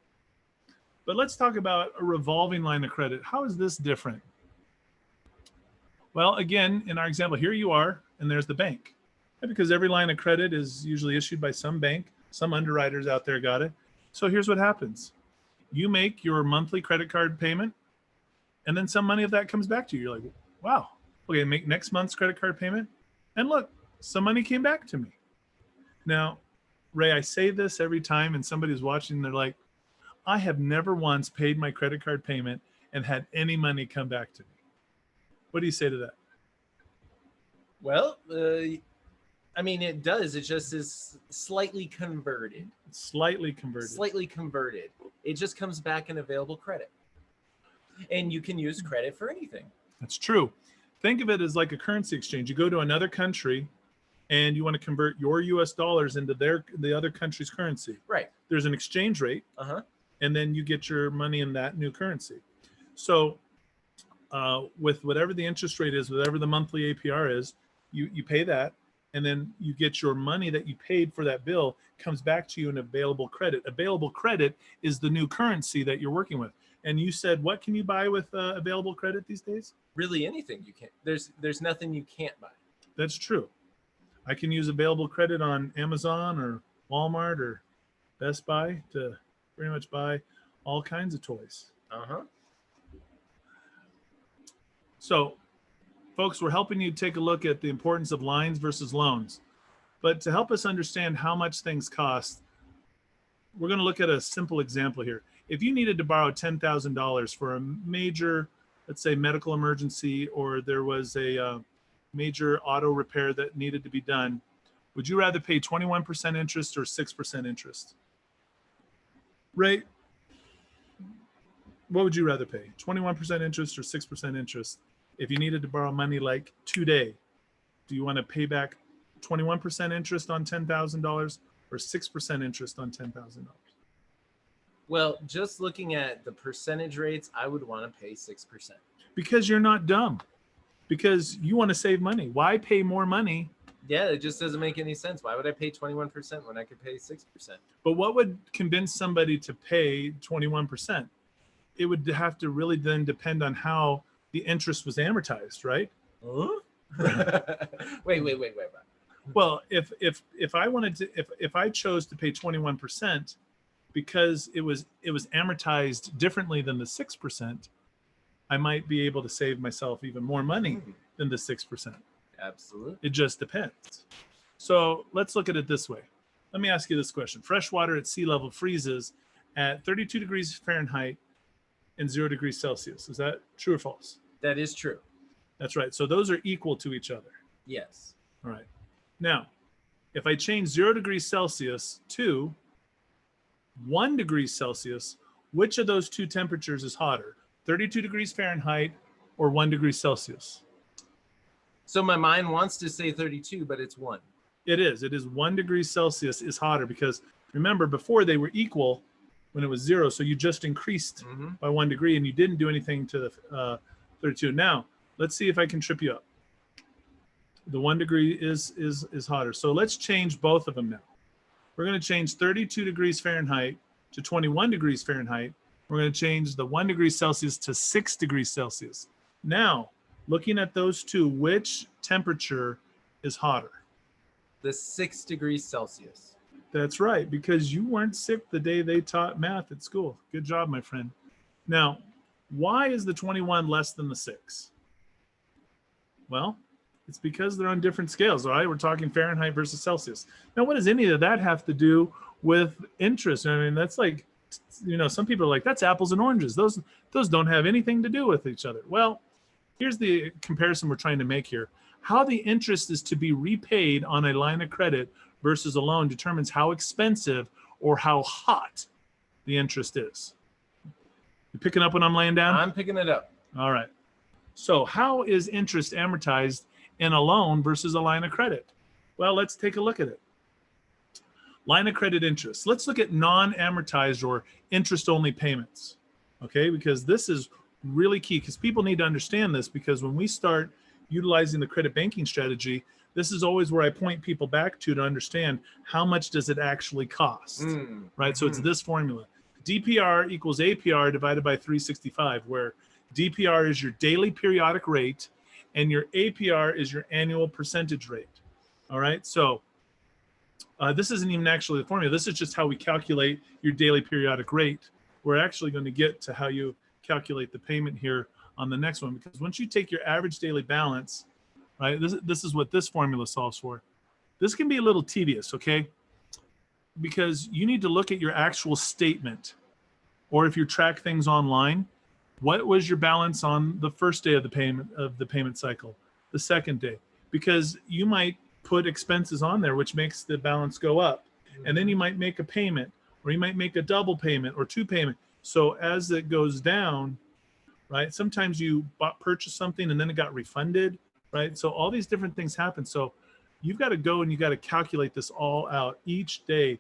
But let's talk about a revolving line of credit. How is this different? Well, again, in our example, here you are, and there's the bank. Because every line of credit is usually issued by some bank. Some underwriters out there got it. So here's what happens. You make your monthly credit card payment, and then some money of that comes back to you. You're like, wow, okay, make next month's credit card payment. And look, some money came back to me. Now, Ray, I say this every time and somebody's watching, they're like, I have never once paid my credit card payment and had any money come back to me. What do you say to that? Well, I mean, it does. It just is slightly converted. Slightly converted. Slightly converted. It just comes back in available credit. And you can use credit for anything. That's true. Think of it as like a currency exchange. You go to another country and you want to convert your US dollars into the other country's currency. Right. There's an exchange rate, Uh-huh. and then you get your money in that new currency. So with whatever the interest rate is, whatever the monthly APR is, you pay that, and then you get your money that you paid for that bill comes back to you in available credit. Available credit is the new currency that you're working with. And you said, what can you buy with available credit these days? Really anything you can. There's nothing you can't buy. That's true. I can use available credit on Amazon or Walmart or Best Buy to pretty much buy all kinds of toys. Uh-huh. So, folks, we're helping you take a look at the importance of lines versus loans. But to help us understand how much things cost, we're going to look at a simple example here. If you needed to borrow $10,000 for a major, let's say, medical emergency, or there was a major auto repair that needed to be done, would you rather pay 21% interest or 6% interest? Ray, what would you rather pay? 21% interest or 6% interest? If you needed to borrow money like today, do you want to pay back 21% interest on $10,000 or 6% interest on $10,000? Well, just looking at the percentage rates, I would want to pay 6%. Because you're not dumb. Because you want to save money. Why pay more money? Yeah, it just doesn't make any sense. Why would I pay 21% when I could pay 6%? But what would convince somebody to pay 21%? It would have to really then depend on how the interest was amortized, right? Huh? Wait. Well, if I wanted to, if I chose to pay 21% because it was amortized differently than the 6%, I might be able to save myself even more money than the 6%. Absolutely. It just depends. So let's look at it this way. Let me ask you this question. Fresh water at sea level freezes at 32 degrees Fahrenheit and 0 degrees Celsius. Is that true or false? That is true. That's right. So those are equal to each other. Yes. All right. Now, if I change 0 degrees Celsius to 1 degree Celsius, which of those two temperatures is hotter? 32 degrees Fahrenheit or 1 degree Celsius? So my mind wants to say 32, but it's 1. It is. It is 1 degree Celsius is hotter because remember before they were equal when it was 0. So you just increased by 1 degree and you didn't do anything to the 32. Now, let's see if I can trip you up. The 1 degree is hotter. So let's change both of them now. We're going to change 32 degrees Fahrenheit to 21 degrees Fahrenheit. We're going to change the 1 degree Celsius to 6 degrees Celsius. Now, looking at those two, which temperature is hotter? The 6 degrees Celsius. That's right, because you weren't sick the day they taught math at school. Good job, my friend. Now, why is the 21 less than the 6? Well, it's because they're on different scales, all right? We're talking Fahrenheit versus Celsius. Now, what does any of that have to do with interest? I mean, that's like, some people are like, that's apples and oranges. Those don't have anything to do with each other. Well, here's the comparison we're trying to make here. How the interest is to be repaid on a line of credit versus a loan determines how expensive or how hot the interest is. You picking up what I'm laying down? I'm picking it up. All right. So how is interest amortized in a loan versus a line of credit? Well, let's take a look at it. Line of credit interest. Let's look at non-amortized or interest-only payments, okay? Because this is really key because people need to understand this because when we start utilizing the credit banking strategy, this is always where I point people back to understand how much does it actually cost, right? So it's this formula. DPR equals APR divided by 365, where DPR is your daily periodic rate and your APR is your annual percentage rate, all right? So this isn't even actually the formula. This is just how we calculate your daily periodic rate. We're actually going to get to how you calculate the payment here on the next one, because once you take your average daily balance, right, this is what this formula solves for. This can be a little tedious, okay? Because you need to look at your actual statement, or if you track things online, what was your balance on the first day of the payment cycle, the second day? because you might put expenses on there, which makes the balance go up. And then you Mm-hmm. might make a payment, or you might make a double payment or two payment. So as it goes down, right? Sometimes you purchase something and then it got refunded, right? So all these different things happen. So you've got to go and you got to calculate this all out each day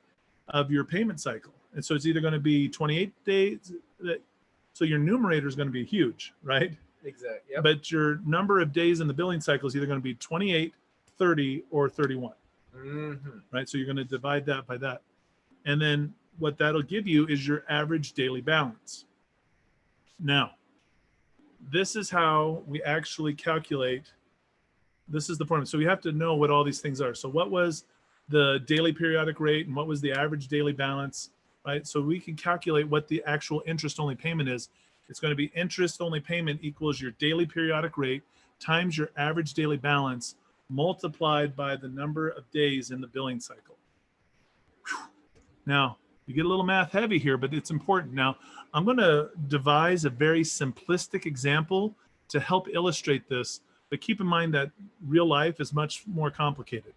of your payment cycle. And so it's either going to be 28 days. So your numerator is going to be huge, right? Exactly. Yep. But your number of days in the billing cycle is either going to be 28, 30, or 31, Mm-hmm. right? So you're going to divide that by that. And then what that'll give you is your average daily balance. Now, this is how we actually calculate. This is the formula. So we have to know what all these things are. So what was the daily periodic rate and what was the average daily balance, right? So we can calculate what the actual interest only payment is. It's going to be interest only payment equals your daily periodic rate times your average daily balance multiplied by the number of days in the billing cycle. Now, you get a little math heavy here, but it's important. Now, I'm going to devise a very simplistic example to help illustrate this, but keep in mind that real life is much more complicated.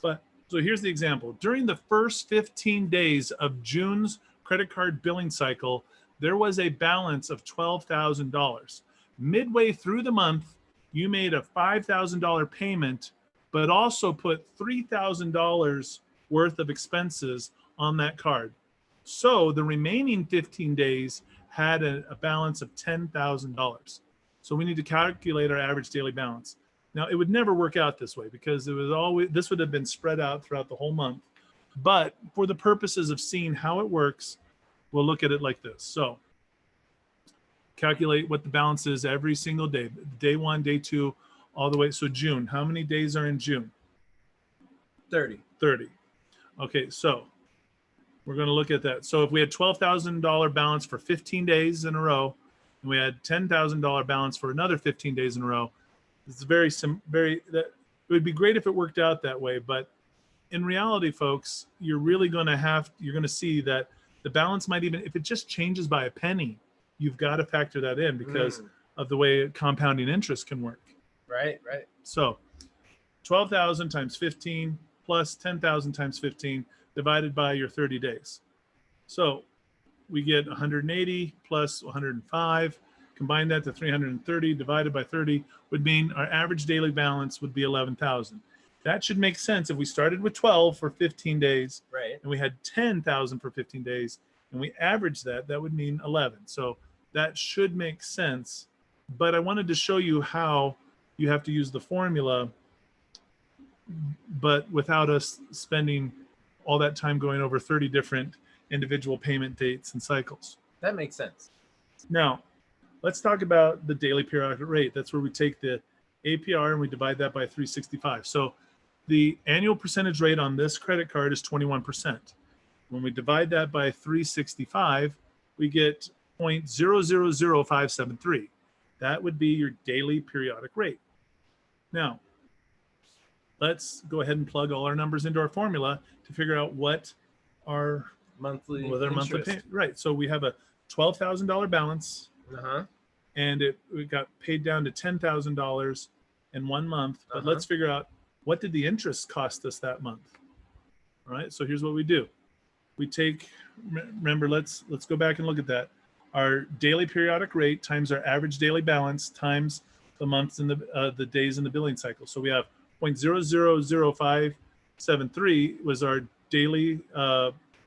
But so here's the example. During the first 15 days of June's credit card billing cycle, there was a balance of $12,000. Midway through the month, you made a $5,000 payment, but also put $3,000 worth of expenses on that card. So the remaining 15 days had a balance of $10,000. So we need to calculate our average daily balance. Now, it would never work out this way because it was always, this would have been spread out throughout the whole month. But for the purposes of seeing how it works, we'll look at it like this. So calculate what the balance is every single day, day one, day two, all the way. So June, how many days are in June? 30. 30. Okay, so we're going to look at that. So if we had $12,000 balance for 15 days in a row, and we had $10,000 balance for another 15 days in a row, it's very, it would be great if it worked out that way. But in reality, folks, you're really going to you're going to see that the balance might even, if it just changes by a penny, you've got to factor that in because of the way compounding interest can work. Right, right. So 12,000 times 15 plus 10,000 times 15 divided by your 30 days. So we get 180 plus 105. Combine that to 330 divided by 30 would mean our average daily balance would be 11,000. That should make sense if we started with 12 for 15 days, right, and we had 10,000 for 15 days, and we averaged that, that would mean 11. So that should make sense. But I wanted to show you how you have to use the formula, but without us spending all that time going over 30 different individual payment dates and cycles. That makes sense. Now, let's talk about the daily periodic rate. That's where we take the APR and we divide that by 365. So the annual percentage rate on this credit card is 21%. When we divide that by 365, we get 0.000573. That would be your daily periodic rate. Now, let's go ahead and plug all our numbers into our formula to figure out what our monthly payment. Right. So we have a $12,000 balance, and it got paid down to $10,000 in 1 month. But let's figure out, what did the interest cost us that month? All right. So here's what we do. We take, remember, let's go back and look at that. Our daily periodic rate times our average daily balance times the months and the days in the billing cycle. So we have 0.000573 was our daily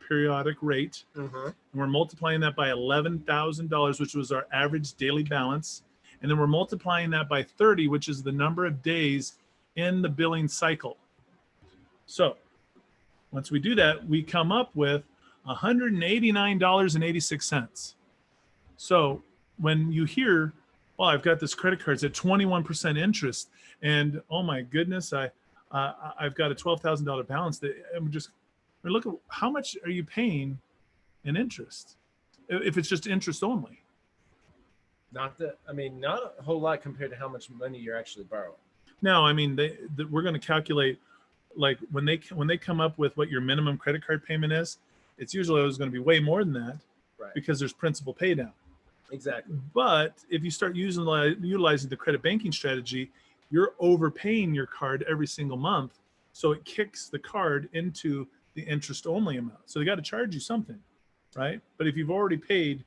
periodic rate. And we're multiplying that by $11,000, which was our average daily balance. And then we're multiplying that by 30, which is the number of days in the billing cycle. So once we do that, we come up with $189.86. So when you hear, well, I've got this credit card, it's at 21% interest, and oh my goodness, I've got a $12,000 balance. Look at how much are you paying in interest if it's just interest only? Not a whole lot compared to how much money you're actually borrowing. No, I mean, we're going to calculate, like when they come up with what your minimum credit card payment is, it's usually always going to be way more than that, right? Because there's principal pay down. Exactly. But if you start utilizing the credit banking strategy, you're overpaying your card every single month. So it kicks the card into the interest only amount. So they got to charge you something, right? But if you've already paid,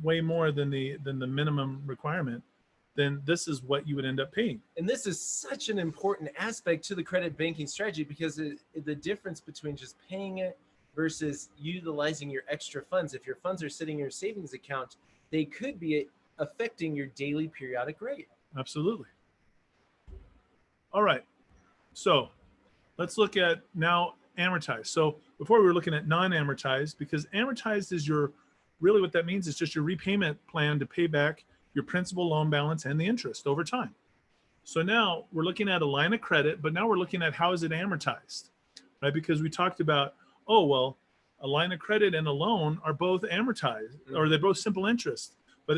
way more than the minimum requirement, then this is what you would end up paying. And this is such an important aspect to the credit banking strategy, because the difference between just paying it versus utilizing your extra funds, if your funds are sitting in your savings account, they could be affecting your daily periodic rate. Absolutely. All right. So let's look at now amortized. So before we were looking at non-amortized, because amortized is really what that means is just your repayment plan to pay back your principal, loan balance, and the interest over time. So now we're looking at a line of credit, but now we're looking at how is it amortized, right? Because we talked about, oh, well, a line of credit and a loan are both amortized, or they're both simple interest. But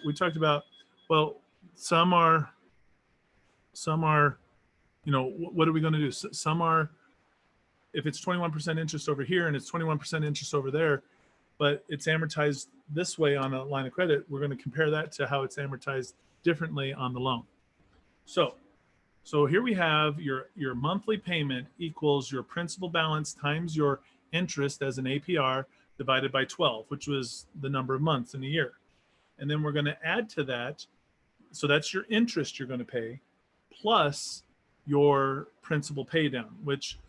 we talked about, well, some are, what are we going to do? Some are, if it's 21% interest over here and it's 21% interest over there, but it's amortized this way on a line of credit, we're going to compare that to how it's amortized differently on the loan. So here we have your monthly payment equals your principal balance times your interest as an APR divided by 12, which was the number of months in a year. And then we're going to add to that. So that's your interest you're going to pay plus your principal pay down, which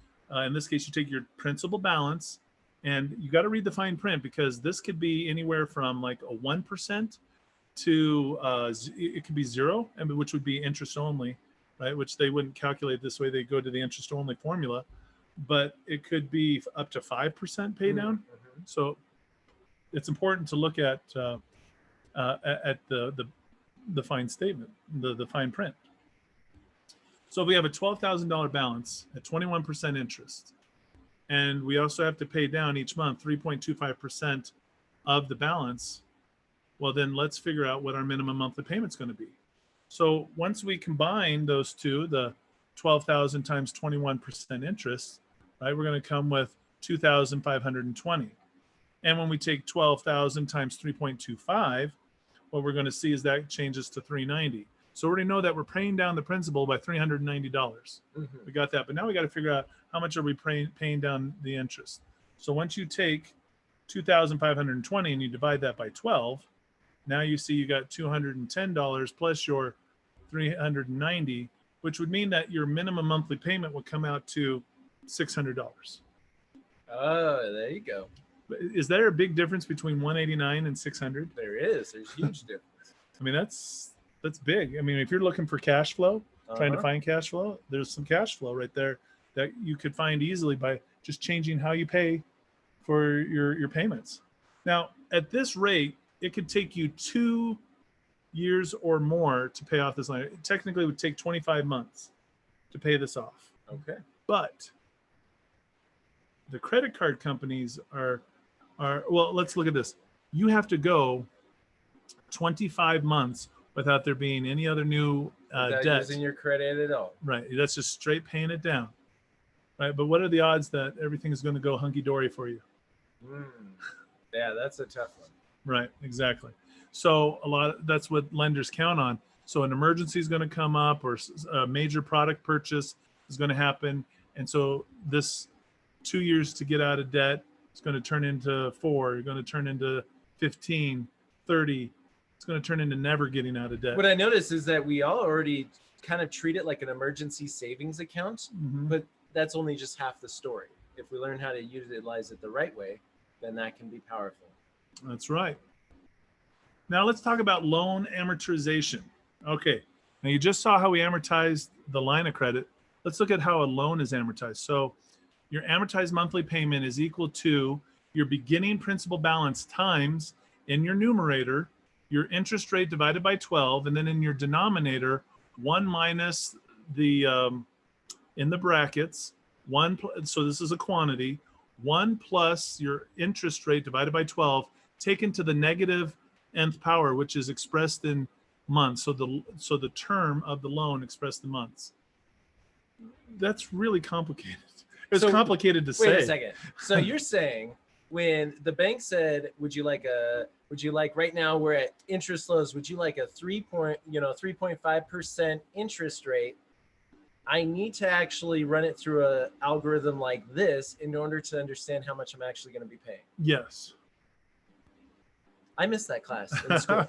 in this case, you take your principal balance, and you got to read the fine print, because this could be anywhere from like a 1% to it could be 0, which would be interest only, right? Which they wouldn't calculate this way. They go to the interest only formula, but it could be up to 5% pay down. Mm-hmm. So it's important to look at the fine statement, the fine print. So if we have a $12,000 balance at 21% interest, and we also have to pay down each month 3.25% of the balance, well, then let's figure out what our minimum monthly payment's going to be. So once we combine those two, the 12,000 times 21% interest, right, we're going to come with 2,520. And when we take 12,000 times 3.25, what we're going to see is that changes to 390. So we already know that we're paying down the principal by $390. Mm-hmm. We got that. But now we got to figure out how much are we paying down the interest. So once you take 2,520 and you divide that by 12, now you see you got $210 plus your 390, which would mean that your minimum monthly payment would come out to $600. Oh, there you go. Is there a big difference between 189 and 600? There is. There's a huge difference. I mean, that's big. I mean, if you're looking for cash flow, trying to find cash flow, there's some cash flow right there that you could find easily by just changing how you pay for your payments. Now, at this rate, it could take you 2 years or more to pay off this line. It technically would take 25 months to pay this off. Okay. But the credit card companies are well, let's look at this. You have to go 25 months without there being any other new debt. Using your credit at all. Right. That's just straight paying it down. Right. But what are the odds that everything is going to go hunky-dory for you? Yeah, that's a tough one. Right. Exactly. So that's what lenders count on. So an emergency is going to come up, or a major product purchase is going to happen. And so this 2 years to get out of debt is going to turn into 4. You're going to turn into 15, 30. It's going to turn into never getting out of debt. What I noticed is that we all already kind of treat it like an emergency savings account, but that's only just half the story. If we learn how to utilize it the right way, then that can be powerful. That's right. Now let's talk about loan amortization. Okay. Now you just saw how we amortized the line of credit. Let's look at how a loan is amortized. So your amortized monthly payment is equal to your beginning principal balance times, in your numerator, your interest rate divided by 12, and then in your denominator, 1 minus the, in the brackets, so this is a quantity, 1 plus your interest rate divided by 12, taken to the negative nth power, which is expressed in months. So the term of the loan expressed in months. That's really complicated. It's complicated to say. Wait a second. So you're saying when the bank said, would you like right now we're at interest lows, would you like a 3.5% interest rate? I need to actually run it through a algorithm like this in order to understand how much I'm actually going to be paying. Yes. I missed that class in school.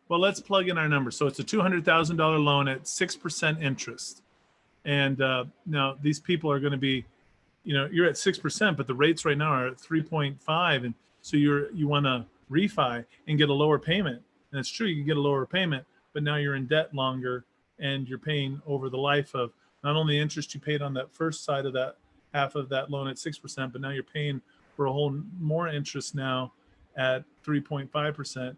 Well, let's plug in our numbers. So it's a $200,000 loan at 6% interest. And now these people are going to be, you're at 6%, but the rates right now are at 3.5. And so you want to refi and get a lower payment. And it's true, you can get a lower payment, but now you're in debt longer and you're paying over the life of not only the interest you paid on that first side of that half of that loan at 6%, but now you're paying for a whole more interest now at 3.5%.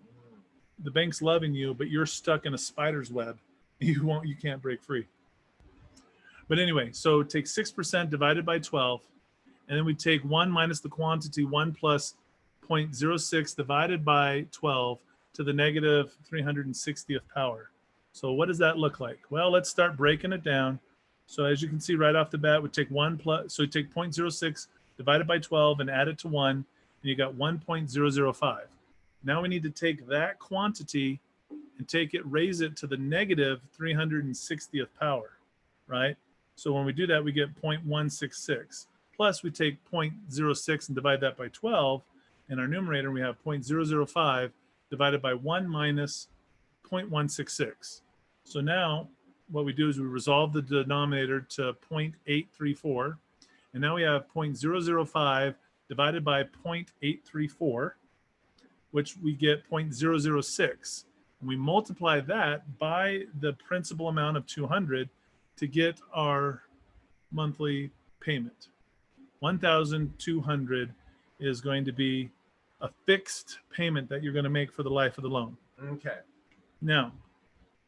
The bank's loving you, but you're stuck in a spider's web. You can't break free. But anyway, so take 6% divided by 12, and then we take 1 minus the quantity, 1 plus 0.06 divided by 12 to the negative 360th power. So what does that look like? Well, let's start breaking it down. So as you can see right off the bat, we take 1 plus, so we take 0.06 divided by 12 and add it to 1, and you got 1.005. Now we need to take that quantity and raise it to the negative 360th power, right? So when we do that, we get 0.166. Plus we take 0.06 and divide that by 12. In our numerator, we have 0.005 divided by 1 minus 0.166. So now what we do is we resolve the denominator to 0.834. And now we have 0.005 divided by 0.834, which we get 0.006. And we multiply that by the principal amount of 200 to get our monthly payment. 1,200 is going to be a fixed payment that you're going to make for the life of the loan. Okay. Now,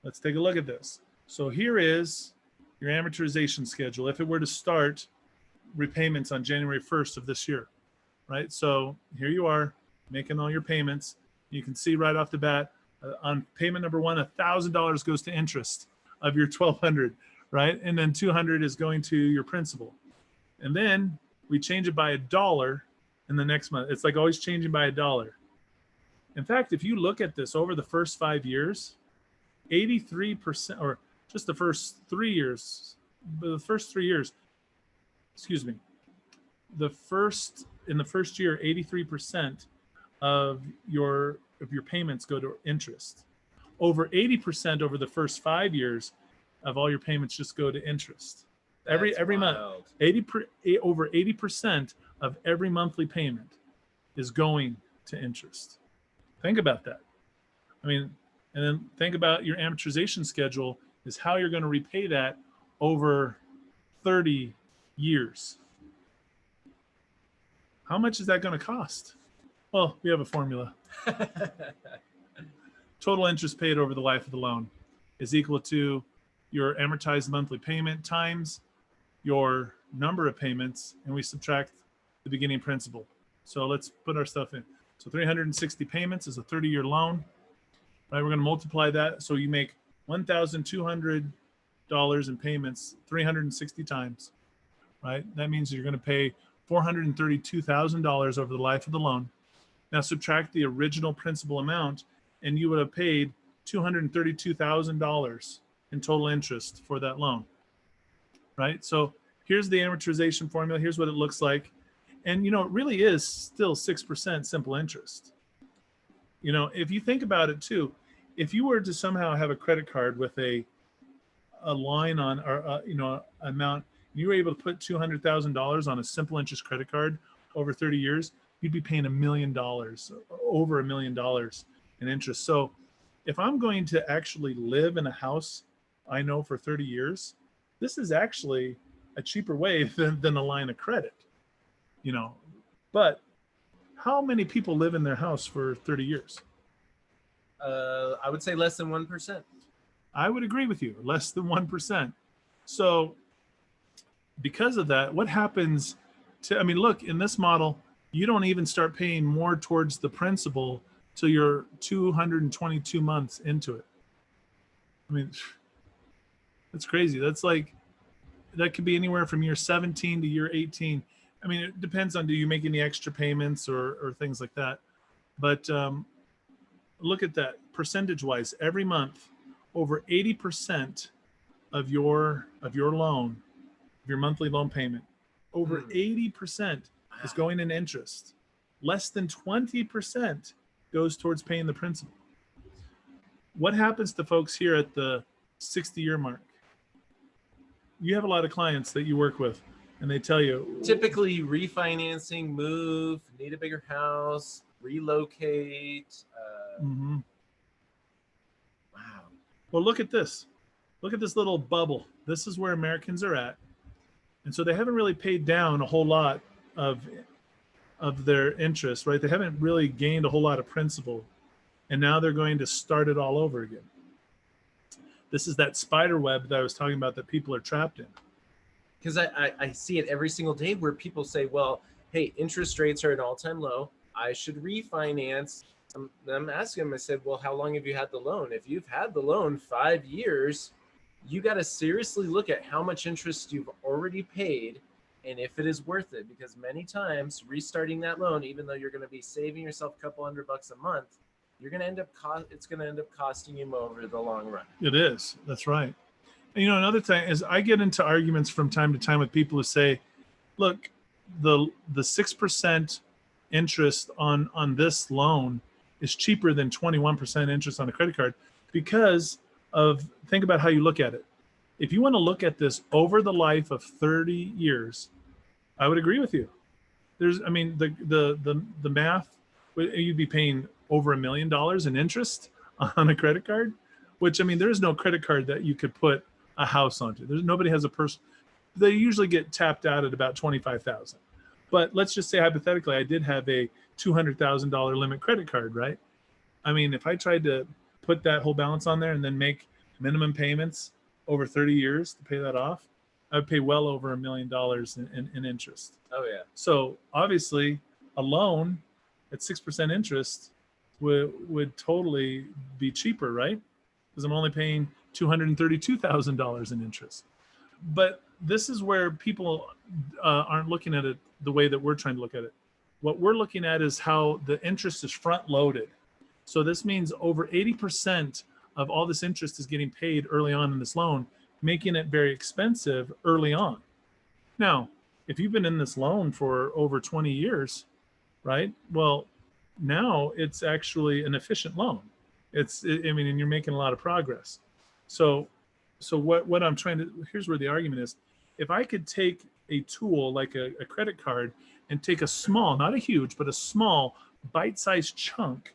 let's take a look at this. So here is your amortization schedule. If it were to start repayments on January 1st of this year, right? So here you are making all your payments. You can see right off the bat on payment number 1, $1,000 goes to interest of your 1,200, right? And then 200 is going to your principal. And then we change it by $1 in the next month. It's like always changing by $1. In fact, if you look at this over the first 5 years, 83%, or just the first 3 years, excuse me, in the first year, 83% of your payments go to interest. Over 80% over the first 5 years of all your payments just go to interest. Every month, over 80% of every monthly payment is going to interest. Think about that. I mean, and then think about your amortization schedule is how you're going to repay that over 30 years. How much is that going to cost? Well, we have a formula. Total interest paid over the life of the loan is equal to your amortized monthly payment times your number of payments, and we subtract the beginning principal. So let's put our stuff in. So 360 payments is a 30-year loan. Right, we're going to multiply that. So you make $1,200 in payments 360 times. Right, that means you're going to pay $432,000 over the life of the loan. Now subtract the original principal amount, and you would have paid $232,000 in total interest for that loan. Right, so here's the amortization formula. Here's what it looks like. And, it really is still 6% simple interest. If you think about it too, if you were to somehow have a credit card with a line on, or amount, you were able to put $200,000 on a simple interest credit card over 30 years, you'd be paying $1 million, over $1 million in interest. So if I'm going to actually live in a house I know for 30 years, this is actually a cheaper way than a line of credit, But how many people live in their house for 30 years? I would say less than 1%. I would agree with you, less than 1%. So because of that, what happens look, in this model, you don't even start paying more towards the principal till you're 222 months into it. That's crazy. That could be anywhere from year 17 to year 18. I mean, it depends on, do you make any extra payments or things like that? But look at that percentage wise, every month, over 80% of your loan, of your monthly loan payment, over 80% is going in interest. Less than 20% goes towards paying the principal. What happens to folks here at the 60-year mark? You have a lot of clients that you work with, and they tell you Typically refinancing, move, need a bigger house, relocate. Mhm. Wow. Well, look at this. Look at this little bubble. This is where Americans are at. And so they haven't really paid down a whole lot of their interest, right? They haven't really gained a whole lot of principal. And now they're going to start it all over again. This is that spider web that I was talking about that people are trapped in. Because I see it every single day where people say, well, hey, interest rates are at an all-time low. I should refinance. I'm asking them, I said, well, how long have you had the loan? If you've had the loan 5 years, you got to seriously look at how much interest you've already paid and if it is worth it. Because many times restarting that loan, even though you're going to be saving yourself a couple $100 a month, you're going to end up it's going to end up costing you more over the long run. It is. That's right. And, another thing is I get into arguments from time to time with people who say, look, the 6% interest on this loan is cheaper than 21% interest on a credit card because of, think about how you look at it. If you want to look at this over the life of 30 years, I would agree with you. There's, I mean, the math, you'd be paying over $1 million in interest on a credit card, which, I mean, there is no credit card that you could put a house onto. Nobody has a person. They usually get tapped out at about 25,000. But let's just say hypothetically, I did have a $200,000 limit credit card, right? I mean, if I tried to put that whole balance on there and then make minimum payments over 30 years to pay that off, I would pay well over $1 million in interest. Oh, yeah. So obviously, a loan at 6% interest would totally be cheaper, right? Because I'm only paying $232,000 in interest. But this is where people aren't looking at it the way that we're trying to look at it. What we're looking at is how the interest is front loaded. So this means over 80% of all this interest is getting paid early on in this loan, making it very expensive early on. Now, if you've been in this loan for over 20 years, right? Well, now it's actually an efficient loan. I mean, and you're making a lot of progress. So what I'm trying to, here's where the argument is. If I could take a tool like a credit card and take a small, not a huge, but a small bite-sized chunk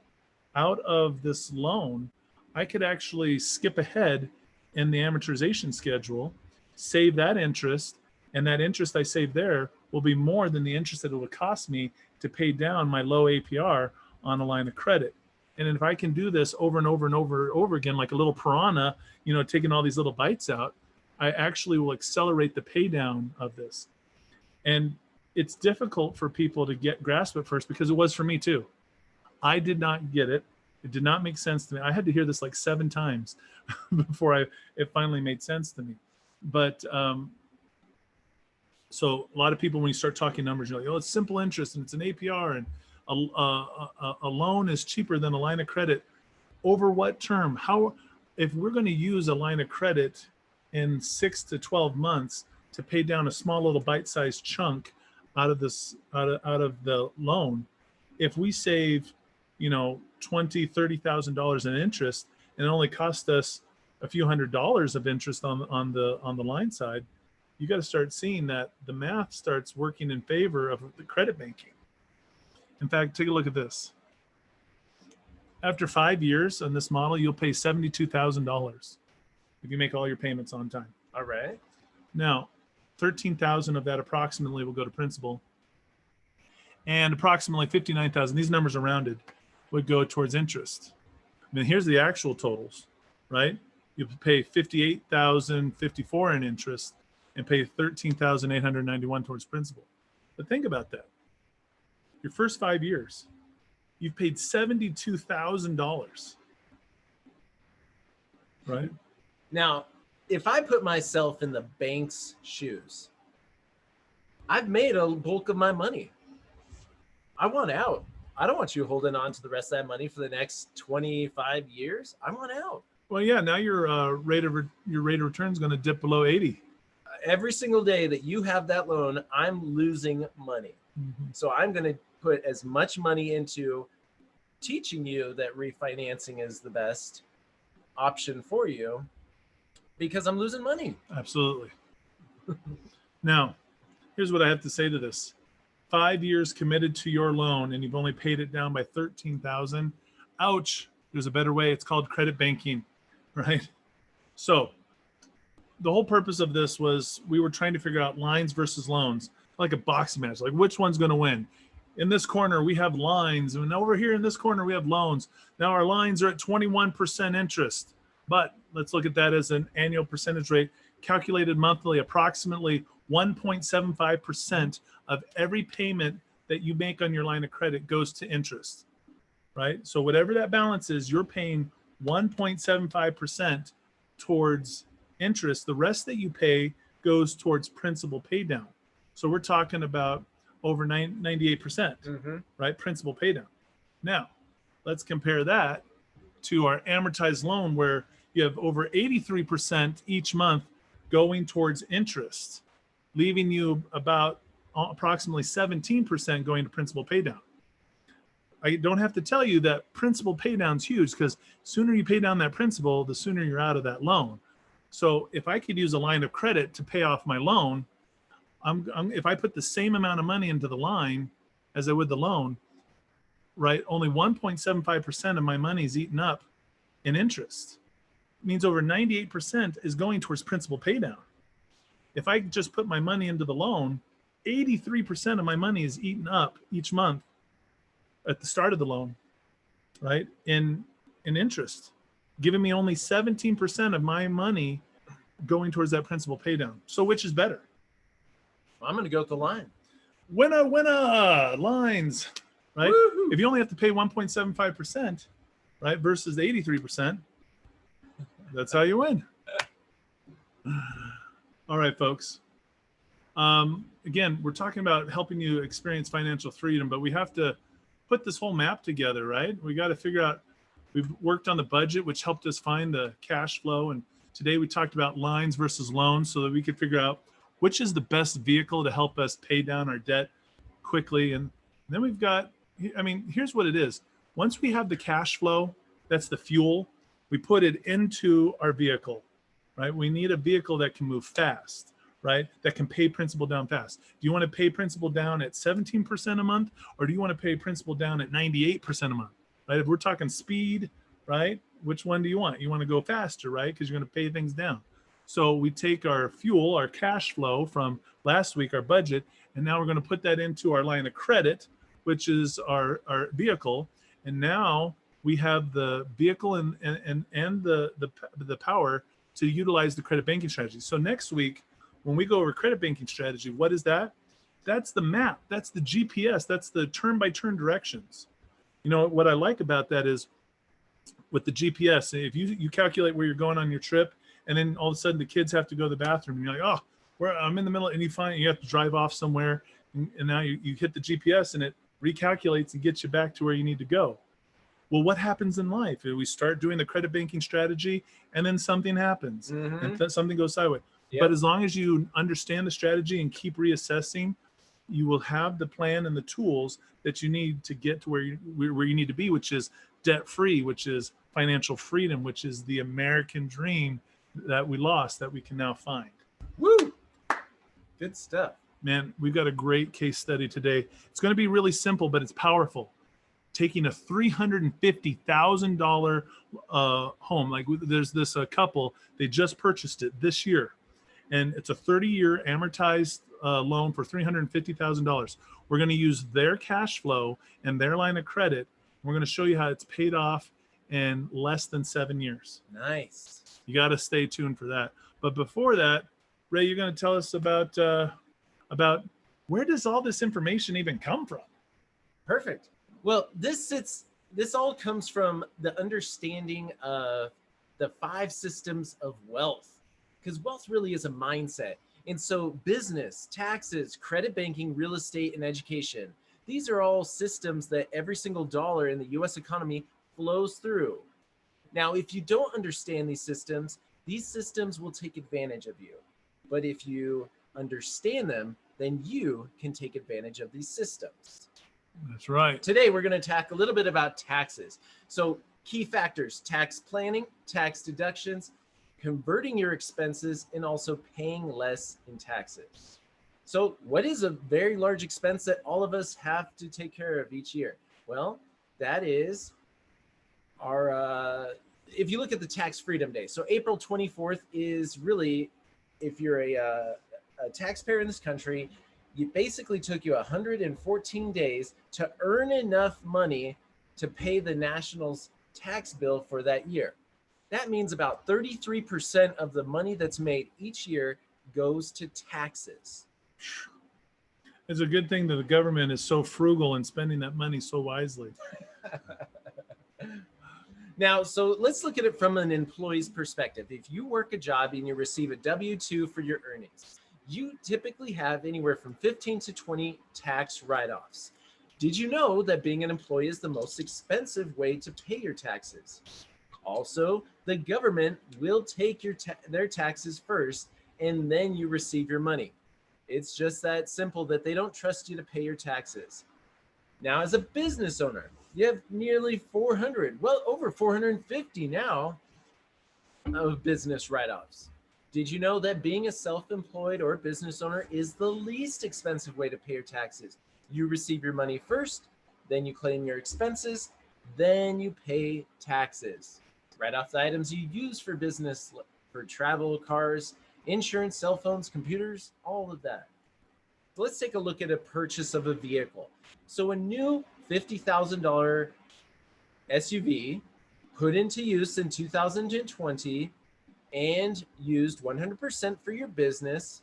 out of this loan, I could actually skip ahead in the amortization schedule, save that interest, and that interest I save there will be more than the interest that it would cost me to pay down my low APR on a line of credit. And if I can do this over and over and over and over again, like a little piranha, taking all these little bites out, I actually will accelerate the pay down of this. And it's difficult for people to grasp at first because it was for me too. I did not get it. It did not make sense to me. I had to hear this like 7 times before it finally made sense to me. But so a lot of people, when you start talking numbers, you're like, oh, it's simple interest and it's an APR and a loan is cheaper than a line of credit. Over what term? If we're going to use a line of credit in 6 to 12 months to pay down a small little bite-sized chunk out of the loan, if we save, $20,000-$30,000 in interest, and it only cost us a few $100s of interest on the line side, you got to start seeing that the math starts working in favor of the credit banking. In fact, take a look at this. After 5 years on this model, you'll pay $72,000 if you make all your payments on time. All right. Now, 13,000 of that approximately will go to principal, and approximately 59,000, these numbers are rounded, would go towards interest. I mean, here's the actual totals, right? You pay $58,054 in interest and pay $13,891 towards principal. But think about that. Your first 5 years, you've paid $72,000, right? Now, if I put myself in the bank's shoes, I've made a bulk of my money. I want out. I don't want you holding on to the rest of that money for the next 25 years. I want out. Well, yeah. Now your your rate of return is going to dip below 80. Every single day that you have that loan, I'm losing money. Mm-hmm. So I'm going to put as much money into teaching you that refinancing is the best option for you because I'm losing money. Absolutely. Now, here's what I have to say to this. 5 years committed to your loan and you've only paid it down by 13,000. Ouch. There's a better way. It's called credit banking, right? So, the whole purpose of this was we were trying to figure out lines versus loans, like a boxing match, like which one's going to win. In this corner, we have lines, and over here in this corner, we have loans. Now our lines are at 21% interest, but let's look at that as an annual percentage rate calculated monthly. Approximately 1.75% of every payment that you make on your line of credit goes to interest, right? So whatever that balance is, you're paying 1.75% towards interest. The rest that you pay goes towards principal pay down. So we're talking about over 98%, right? Principal pay down. Now, let's compare that to our amortized loan where you have over 83% each month going towards interest, leaving you about approximately 17% going to principal pay down. I don't have to tell you that principal pay down is huge because sooner you pay down that principal, the sooner you're out of that loan. So if I could use a line of credit to pay off my loan, if I put the same amount of money into the line as I would the loan, right, only 1.75% of my money is eaten up in interest. It means over 98% is going towards principal pay down. If I just put my money into the loan, 83% of my money is eaten up each month at the start of the loan, right, in interest, giving me only 17% of my money going towards that principal pay down. So which is better? I'm going to go with the line. Winner, lines, right? Woo-hoo. If you only have to pay 1.75%, right, versus the 83%, that's how you win. All right, folks. Again, we're talking about helping you experience financial freedom, but we have to put this whole map together, right? We got to figure out, we've worked on the budget, which helped us find the cash flow. And today we talked about lines versus loans so that we could figure out which is the best vehicle to help us pay down our debt quickly. And then we've got, I mean, here's what it is. Once we have the cash flow, that's the fuel, we put it into our vehicle, right? We need a vehicle that can move fast, right? That can pay principal down fast. Do you want to pay principal down at 17% a month, or do you want to pay principal down at 98% a month, right? If we're talking speed, right? Which one do you want? You want to go faster, right? Because you're going to pay things down. So we take our fuel, our cash flow from last week, our budget, and now we're going to put that into our line of credit, which is our vehicle. And now we have the vehicle and the power to utilize the credit banking strategy. So next week, when we go over credit banking strategy, what is that? That's the map. That's the GPS. That's the turn-by-turn directions. You know, what I like about that is with the GPS, if you calculate where you're going on your trip, and then all of a sudden the kids have to go to the bathroom, and you're like, oh, I'm in the middle, and you have to drive off somewhere, and now you hit the GPS, and it recalculates and gets you back to where you need to go. Well, what happens in life? We start doing the credit banking strategy, and then something happens, and something goes sideways. Yep. But as long as you understand the strategy and keep reassessing, you will have the plan and the tools that you need to get to where you need to be, which is debt-free, which is financial freedom, which is the American dream that we lost that we can now find. Woo! Good stuff. Man, we've got a great case study today. It's going to be really simple, but it's powerful. Taking a $350,000 home. Like there's this couple, they just purchased it this year. And it's a 30-year amortized loan for $350,000. We're going to use their cash flow and their line of credit. We're going to show you how it's paid off in less than 7 years. Nice. You got to stay tuned for that. But before that, Ray, you're going to tell us about where does all this information even come from? Perfect. Well, this all comes from the understanding of the 5 systems of wealth, because wealth really is a mindset. And so business, taxes, credit banking, real estate, and education, these are all systems that every single dollar in the US economy flows through. Now, if you don't understand these systems will take advantage of you. But if you understand them, then you can take advantage of these systems. That's right. Today, we're going to talk a little bit about taxes. So, key factors: tax planning, tax deductions, converting your expenses, and also paying less in taxes. So, what is a very large expense that all of us have to take care of each year? Well, that is our, if you look at the Tax Freedom Day. So, April 24th is really, if you're a taxpayer in this country, it basically took you 114 days to earn enough money to pay the national's tax bill for that year. That means about 33% of the money that's made each year goes to taxes. It's a good thing that the government is so frugal in spending that money so wisely. Now, so let's look at it from an employee's perspective. If you work a job and you receive a W-2 for your earnings, you typically have anywhere from 15 to 20 tax write-offs. Did you know that being an employee is the most expensive way to pay your taxes? Also, the government will take their taxes first, and then you receive your money. It's just that simple, that they don't trust you to pay your taxes. Now, as a business owner, you have nearly 400, well, over 450 now of business write-offs. Did you know that being a self-employed or business owner is the least expensive way to pay your taxes? You receive your money first, then you claim your expenses, then you pay taxes. Write off the items you use for business, for travel, cars, insurance, cell phones, computers, all of that. So let's take a look at a purchase of a vehicle. So a new $50,000 SUV put into use in 2020 and used 100% for your business,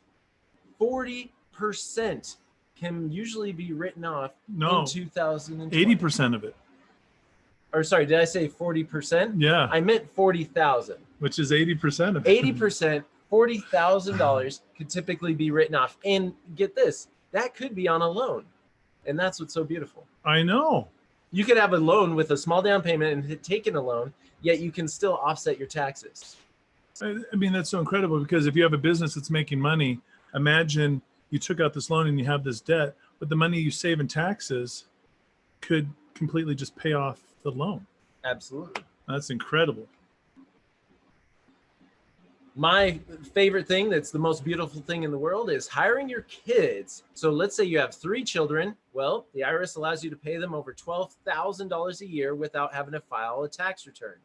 40% can usually be written off in 2020. 80% of it. Or sorry, did I say 40%? Yeah. I meant 40,000. Which is 80% of it. 80%, $40,000 could typically be written off. And get this, that could be on a loan. And that's what's so beautiful. I know. You could have a loan with a small down payment and taking a loan, yet you can still offset your taxes. I mean, that's so incredible, because if you have a business that's making money, imagine you took out this loan and you have this debt, but the money you save in taxes could completely just pay off the loan. Absolutely. That's incredible. My favorite thing, that's the most beautiful thing in the world, is hiring your kids. So let's say you have 3 children. Well, the IRS allows you to pay them over $12,000 a year without having to file a tax return.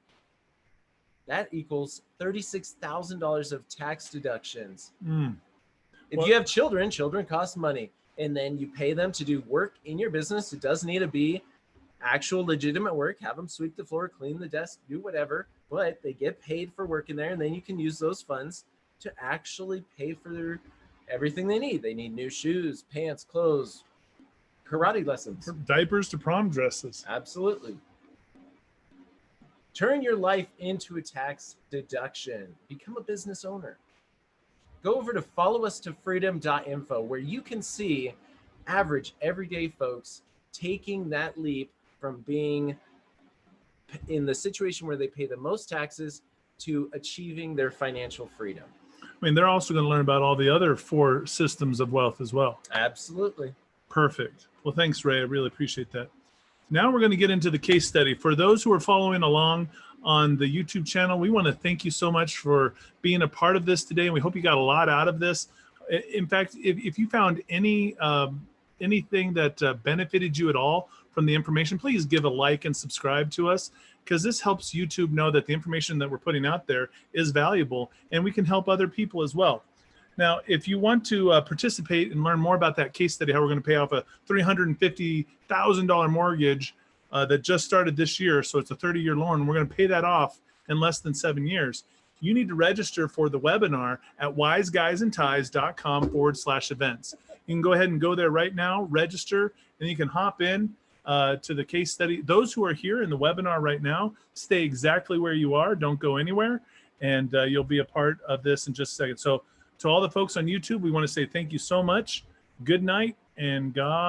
That equals $36,000 of tax deductions. If you have children, children cost money. And then you pay them to do work in your business. It does need to be actual legitimate work. Have them sweep the floor, clean the desk, do whatever. But they get paid for work in there. And then you can use those funds to actually pay for everything they need. They need new shoes, pants, clothes, karate lessons. From diapers to prom dresses. Absolutely. Turn your life into a tax deduction. Become a business owner. Go over to followustofreedom.info, where you can see average everyday folks taking that leap from being in the situation where they pay the most taxes to achieving their financial freedom. I mean, they're also going to learn about all the other 4 systems of wealth as well. Absolutely. Perfect. Well, thanks, Ray. I really appreciate that. Now we're going to get into the case study. For those who are following along on the YouTube channel, we want to thank you so much for being a part of this today, and we hope you got a lot out of this. In fact, if you found anything that benefited you at all from the information, please give a like and subscribe to us, because this helps YouTube know that the information that we're putting out there is valuable, and we can help other people as well. Now, if you want to participate and learn more about that case study, how we're going to pay off a $350,000 mortgage that just started this year, so it's a 30-year loan, and we're going to pay that off in less than 7 years, you need to register for the webinar at wiseguysandties.com/events. You can go ahead and go there right now, register, and you can hop in to the case study. Those who are here in the webinar right now, stay exactly where you are. Don't go anywhere, and you'll be a part of this in just a second. So To all the folks on YouTube, we want to say thank you so much. Good night and God.